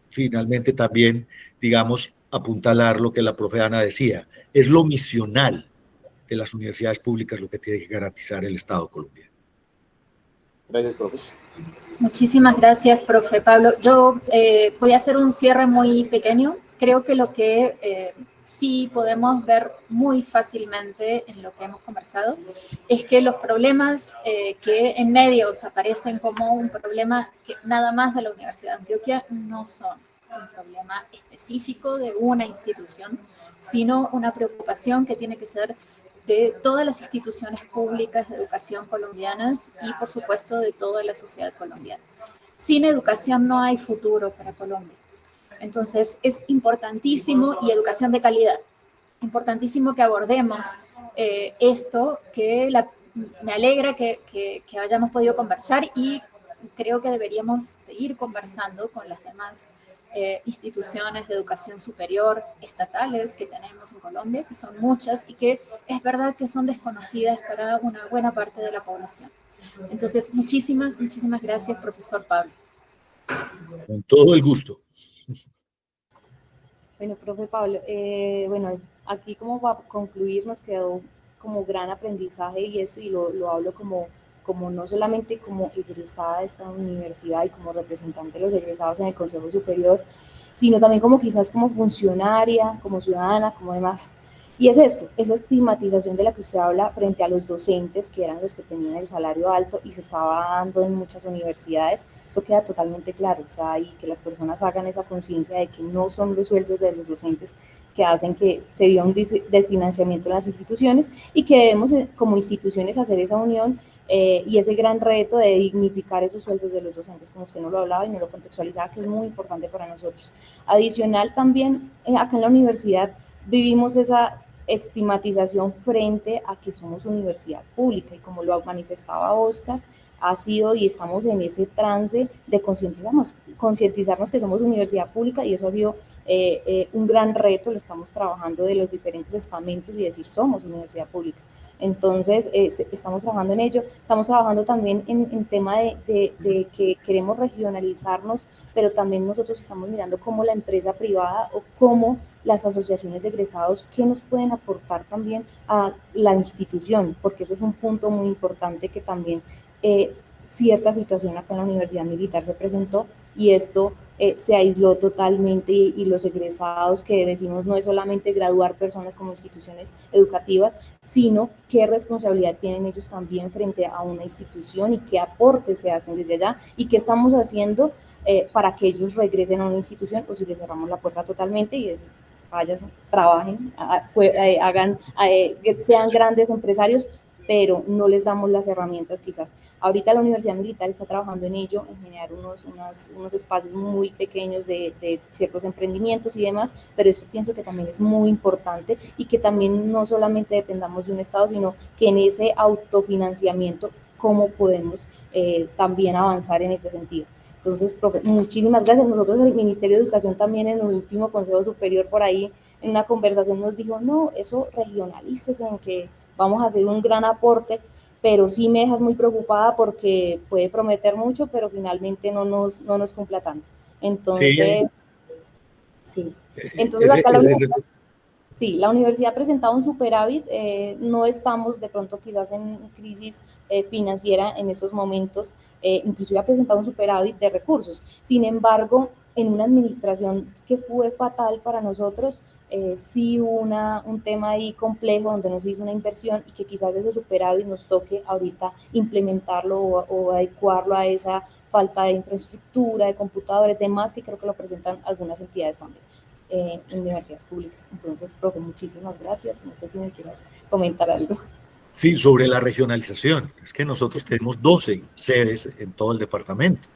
B: finalmente también, digamos, apuntalar lo que la profe Ana decía, es lo misional de las universidades públicas lo que tiene que garantizar el Estado colombiano.
A: Gracias, profe.
C: Muchísimas gracias, profe Pablo. Yo voy a hacer un cierre muy pequeño. Creo que lo que sí podemos ver muy fácilmente en lo que hemos conversado es que los problemas que en medios aparecen como un problema que nada más de la Universidad de Antioquia no son un problema específico de una institución, sino una preocupación que tiene que ser de todas las instituciones públicas de educación colombianas y, por supuesto, de toda la sociedad colombiana. Sin educación no hay futuro para Colombia. Entonces, es importantísimo, y educación de calidad, importantísimo que abordemos esto, me alegra que hayamos podido conversar y creo que deberíamos seguir conversando con las demás instituciones de educación superior estatales que tenemos en Colombia, que son muchas y que es verdad que son desconocidas para una buena parte de la población. Entonces, muchísimas gracias, profesor Pablo.
B: Con todo el gusto.
D: Bueno, profe Pablo, bueno, aquí como para concluir nos quedó como gran aprendizaje y eso, y lo hablo como no solamente como egresada de esta universidad y como representante de los egresados en el Consejo Superior, sino también como quizás como funcionaria, como ciudadana, como demás. Y es esto, esa estigmatización de la que usted habla frente a los docentes, que eran los que tenían el salario alto y se estaba dando en muchas universidades, esto queda totalmente claro, o sea, y que las personas hagan esa conciencia de que no son los sueldos de los docentes que hacen que se viva un desfinanciamiento en las instituciones y que debemos como instituciones hacer esa unión y ese gran reto de dignificar esos sueldos de los docentes, como usted no lo hablaba y no lo contextualizaba, que es muy importante para nosotros. Adicional también, acá en la universidad vivimos esa estigmatización frente a que somos universidad pública y como lo manifestaba Oscar, ha sido y estamos en ese trance de concientizarnos que somos universidad pública y eso ha sido un gran reto, lo estamos trabajando de los diferentes estamentos y decir somos universidad pública. Entonces, estamos trabajando en ello, estamos trabajando también en tema de que queremos regionalizarnos, pero también nosotros estamos mirando cómo la empresa privada o cómo las asociaciones de egresados, qué nos pueden aportar también a la institución, porque eso es un punto muy importante que también cierta situación acá en la Universidad Militar se presentó y esto se aisló totalmente y los egresados que decimos no es solamente graduar personas como instituciones educativas, sino qué responsabilidad tienen ellos también frente a una institución y qué aportes se hacen desde allá y qué estamos haciendo para que ellos regresen a una institución o si les cerramos la puerta totalmente y es, vayan, trabajen, sean grandes empresarios, pero no les damos las herramientas quizás. Ahorita la Universidad Militar está trabajando en ello, en generar unos espacios muy pequeños de ciertos emprendimientos y demás, pero esto pienso que también es muy importante y que también no solamente dependamos de un Estado, sino que en ese autofinanciamiento, cómo podemos también avanzar en este sentido. Entonces, profe, muchísimas gracias. Nosotros, el Ministerio de Educación, también en el último Consejo Superior, por ahí, en una conversación nos dijo, no, eso regionalícese en que vamos a hacer un gran aporte, pero sí me dejas muy preocupada porque puede prometer mucho, pero finalmente no nos cumpla tanto. Entonces, sí. Entonces, acá Sí, la universidad ha presentado un superávit, no estamos de pronto quizás en crisis financiera en esos momentos, inclusive ha presentado un superávit de recursos. Sin embargo, en una administración que fue fatal para nosotros, sí hubo un tema ahí complejo donde nos hizo una inversión y que quizás ese superávit nos toque ahorita implementarlo o adecuarlo a esa falta de infraestructura, de computadores, demás, que creo que lo presentan algunas entidades también. Universidades públicas. Entonces, profe, muchísimas gracias. No sé si me quieras comentar algo.
B: Sí, sobre la regionalización. Es que nosotros tenemos 12 sedes en todo el departamento.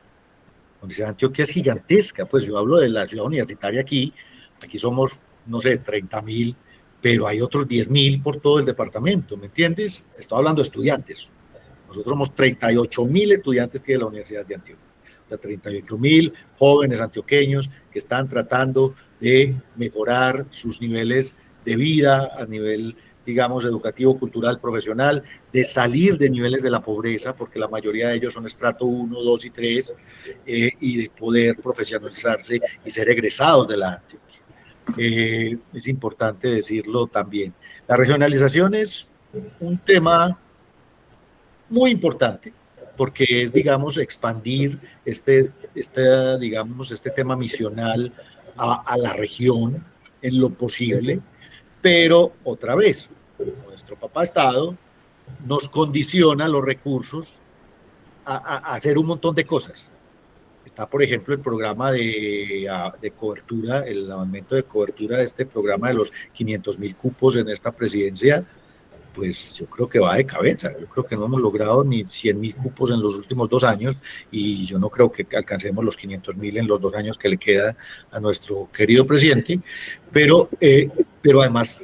B: La Universidad de Antioquia es gigantesca, pues yo hablo de la ciudad universitaria aquí somos, no sé, 30.000, pero hay otros 10.000 por todo el departamento, ¿me entiendes? Estoy hablando de estudiantes. Nosotros somos 38.000 estudiantes que de la Universidad de Antioquia. O sea, 38.000 jóvenes antioqueños que están tratando de mejorar sus niveles de vida a nivel, digamos, educativo, cultural, profesional, de salir de niveles de la pobreza, porque la mayoría de ellos son estrato 1, 2 y 3, y de poder profesionalizarse y ser egresados de la Antioquia. Es importante decirlo también. La regionalización es un tema muy importante, porque es, digamos, expandir digamos, este tema misional a la región en lo posible, pero otra vez, nuestro papá Estado nos condiciona los recursos a hacer un montón de cosas. Está, por ejemplo, el programa de cobertura, el aumento de cobertura de este programa de los 500.000 cupos en esta presidencia, pues yo creo que va de cabeza. Yo creo que no hemos logrado ni 100.000 cupos en los últimos 2 años y yo no creo que alcancemos los 500.000 en los 2 años que le queda a nuestro querido presidente, pero además,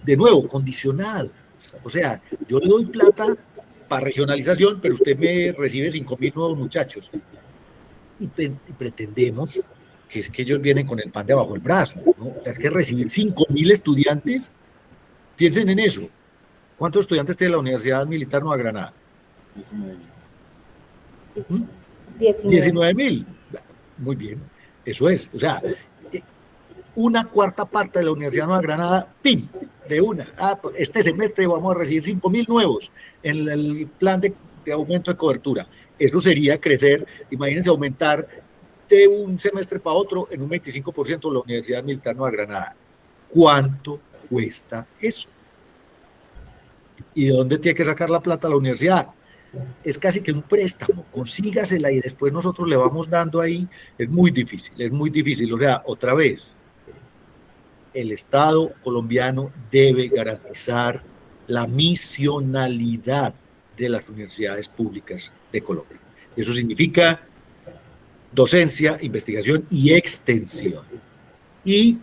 B: de nuevo, condicionado. O sea, yo le doy plata para regionalización, pero usted me recibe 5.000 nuevos muchachos. Y pretendemos que es que ellos vienen con el pan de abajo del brazo, ¿no? O sea, es que recibir 5.000 estudiantes, piensen en eso. ¿Cuántos estudiantes tiene la Universidad Militar Nueva Granada? 19.000. Muy bien, eso es. O sea, una cuarta parte de la Universidad Nueva Granada, ¡pim!, de una. Este semestre vamos a recibir 5.000 nuevos en el plan de aumento de cobertura. Eso sería crecer, imagínense aumentar de un semestre para otro en un 25% la Universidad Militar Nueva Granada. ¿Cuánto cuesta eso? ¿Y de dónde tiene que sacar la plata la universidad? Es casi que un préstamo, consígasela y después nosotros le vamos dando ahí. Es muy difícil. O sea, otra vez, el Estado colombiano debe garantizar la misionalidad de las universidades públicas de Colombia. Eso significa docencia, investigación y extensión. Y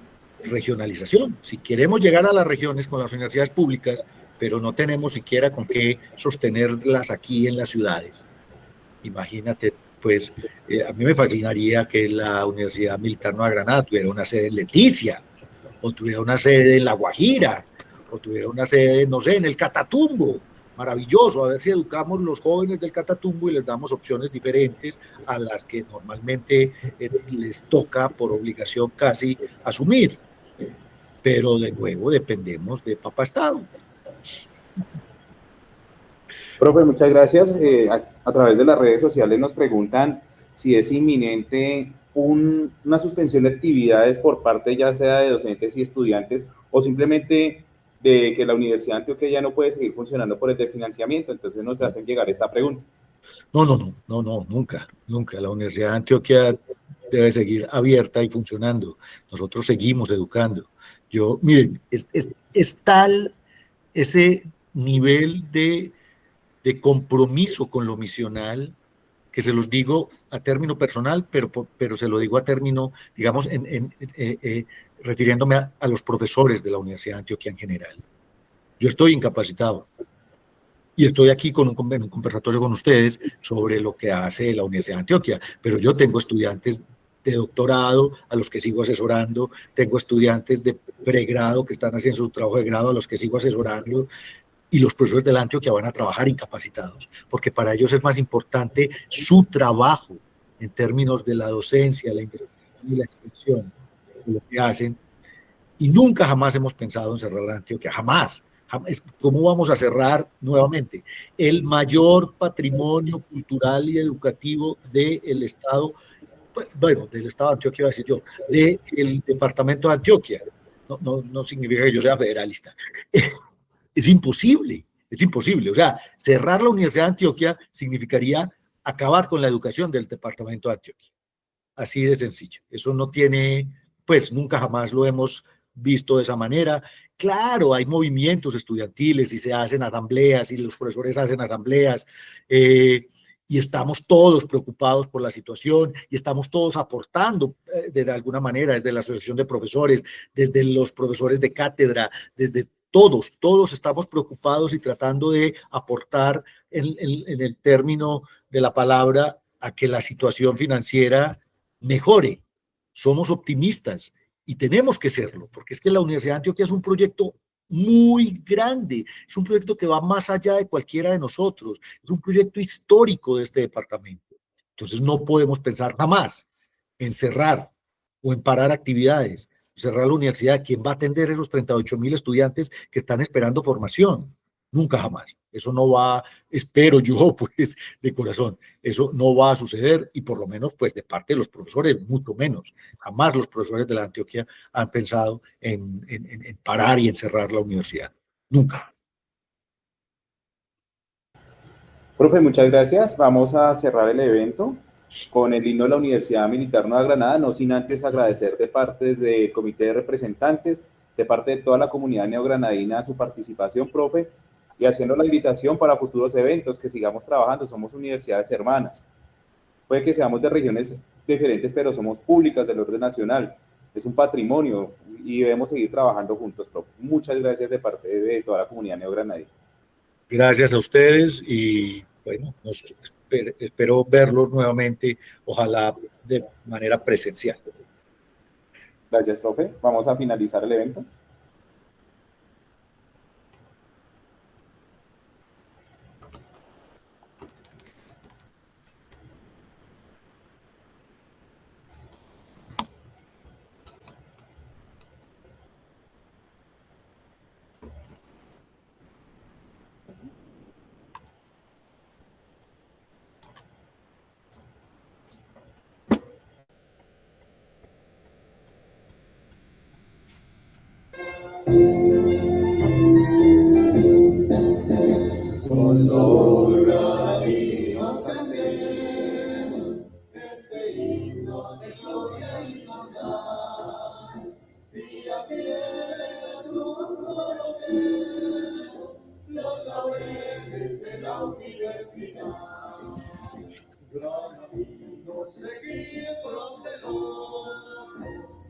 B: regionalización. Si queremos llegar a las regiones con las universidades públicas, pero no tenemos siquiera con qué sostenerlas aquí en las ciudades. Imagínate, pues, a mí me fascinaría que la Universidad Militar Nueva Granada tuviera una sede en Leticia, o tuviera una sede en La Guajira, o tuviera una sede, no sé, en el Catatumbo. Maravilloso, a ver si educamos los jóvenes del Catatumbo y les damos opciones diferentes a las que normalmente les toca por obligación casi asumir. Pero de nuevo dependemos de Papá Estado.
A: Profe, muchas gracias. A través de las redes sociales nos preguntan si es inminente una suspensión de actividades por parte ya sea de docentes y estudiantes o simplemente de que la Universidad de Antioquia ya no puede seguir funcionando por el desfinanciamiento. Entonces nos hacen llegar esta pregunta.
B: No, nunca. La Universidad de Antioquia debe seguir abierta y funcionando. Nosotros seguimos educando. Miren, es tal ese nivel de compromiso con lo misional, que se los digo a término personal, pero se lo digo a término, digamos, refiriéndome a los profesores de la Universidad de Antioquia en general. Yo estoy incapacitado y estoy aquí con un conversatorio con ustedes sobre lo que hace la Universidad de Antioquia, pero yo tengo estudiantes de doctorado a los que sigo asesorando, tengo estudiantes de pregrado que están haciendo su trabajo de grado a los que sigo asesorando, y los profesores de la Antioquia van a trabajar incapacitados, porque para ellos es más importante su trabajo en términos de la docencia, la investigación y la extensión de lo que hacen, Y nunca jamás hemos pensado en cerrar la Antioquia, jamás. ¿Cómo vamos a cerrar nuevamente? El mayor patrimonio cultural y educativo del Estado, bueno, del Estado de Antioquia, iba a decir yo, del departamento de Antioquia. No significa que yo sea federalista. Es imposible, es imposible. O sea, cerrar la Universidad de Antioquia significaría acabar con la educación del departamento de Antioquia. Así de sencillo. Eso no tiene, pues nunca jamás lo hemos visto de esa manera. Claro, hay movimientos estudiantiles y se hacen asambleas y los profesores hacen asambleas y estamos todos preocupados por la situación y estamos todos aportando de alguna manera desde la asociación de profesores, desde los profesores de cátedra, desde todos estamos preocupados y tratando de aportar en el término de la palabra a que la situación financiera mejore. Somos optimistas y tenemos que serlo, porque es que la Universidad de Antioquia es un proyecto muy grande, es un proyecto que va más allá de cualquiera de nosotros, es un proyecto histórico de este departamento. Entonces no podemos pensar jamás en cerrar o en parar actividades, cerrar la universidad. ¿Quién va a atender a esos 38,000 estudiantes que están esperando formación? Nunca jamás. Eso no va, espero yo, pues, de corazón, eso no va a suceder y por lo menos, pues, de parte de los profesores, mucho menos. Jamás los profesores de la Antioquia han pensado en parar y en cerrar la universidad. Nunca.
A: Profe, muchas gracias. Vamos a cerrar el evento con el himno de la Universidad Militar Nueva Granada, no sin antes agradecer de parte del comité de representantes, de parte de toda la comunidad neogranadina su participación, profe, y haciendo la invitación para futuros eventos, que sigamos trabajando. Somos universidades hermanas. Puede que seamos de regiones diferentes, pero somos públicas del orden nacional. Es un patrimonio y debemos seguir trabajando juntos, profe. Muchas gracias de parte de toda la comunidad neogranadina.
B: Gracias a ustedes y bueno, espero verlos nuevamente, ojalá de manera presencial.
A: Gracias, profe. Vamos a finalizar el evento.
E: Con gradimos cantemos este himno de gloria y bondad. Día a pie de cruz coloquemos los laureles de la universidad. Gran amigo, seguid procelosos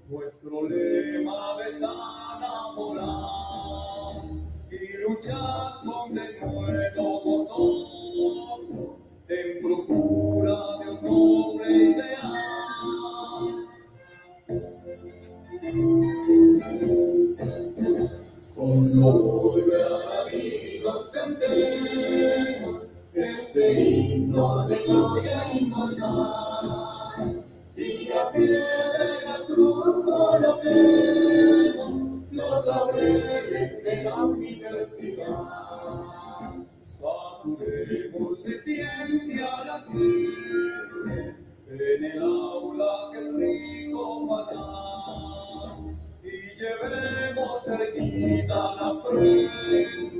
E: nuestro lema de sana moral. Y luchar con denuedo gozosos en procura de un noble ideal. Con agradecidos cantemos este himno de gloria inmortal. Y a pie de la cruz coloquemos los laureles de la universidad. Saturemos de ciencia las mentes en el aula que es rico maná, y llevemos erguida la frente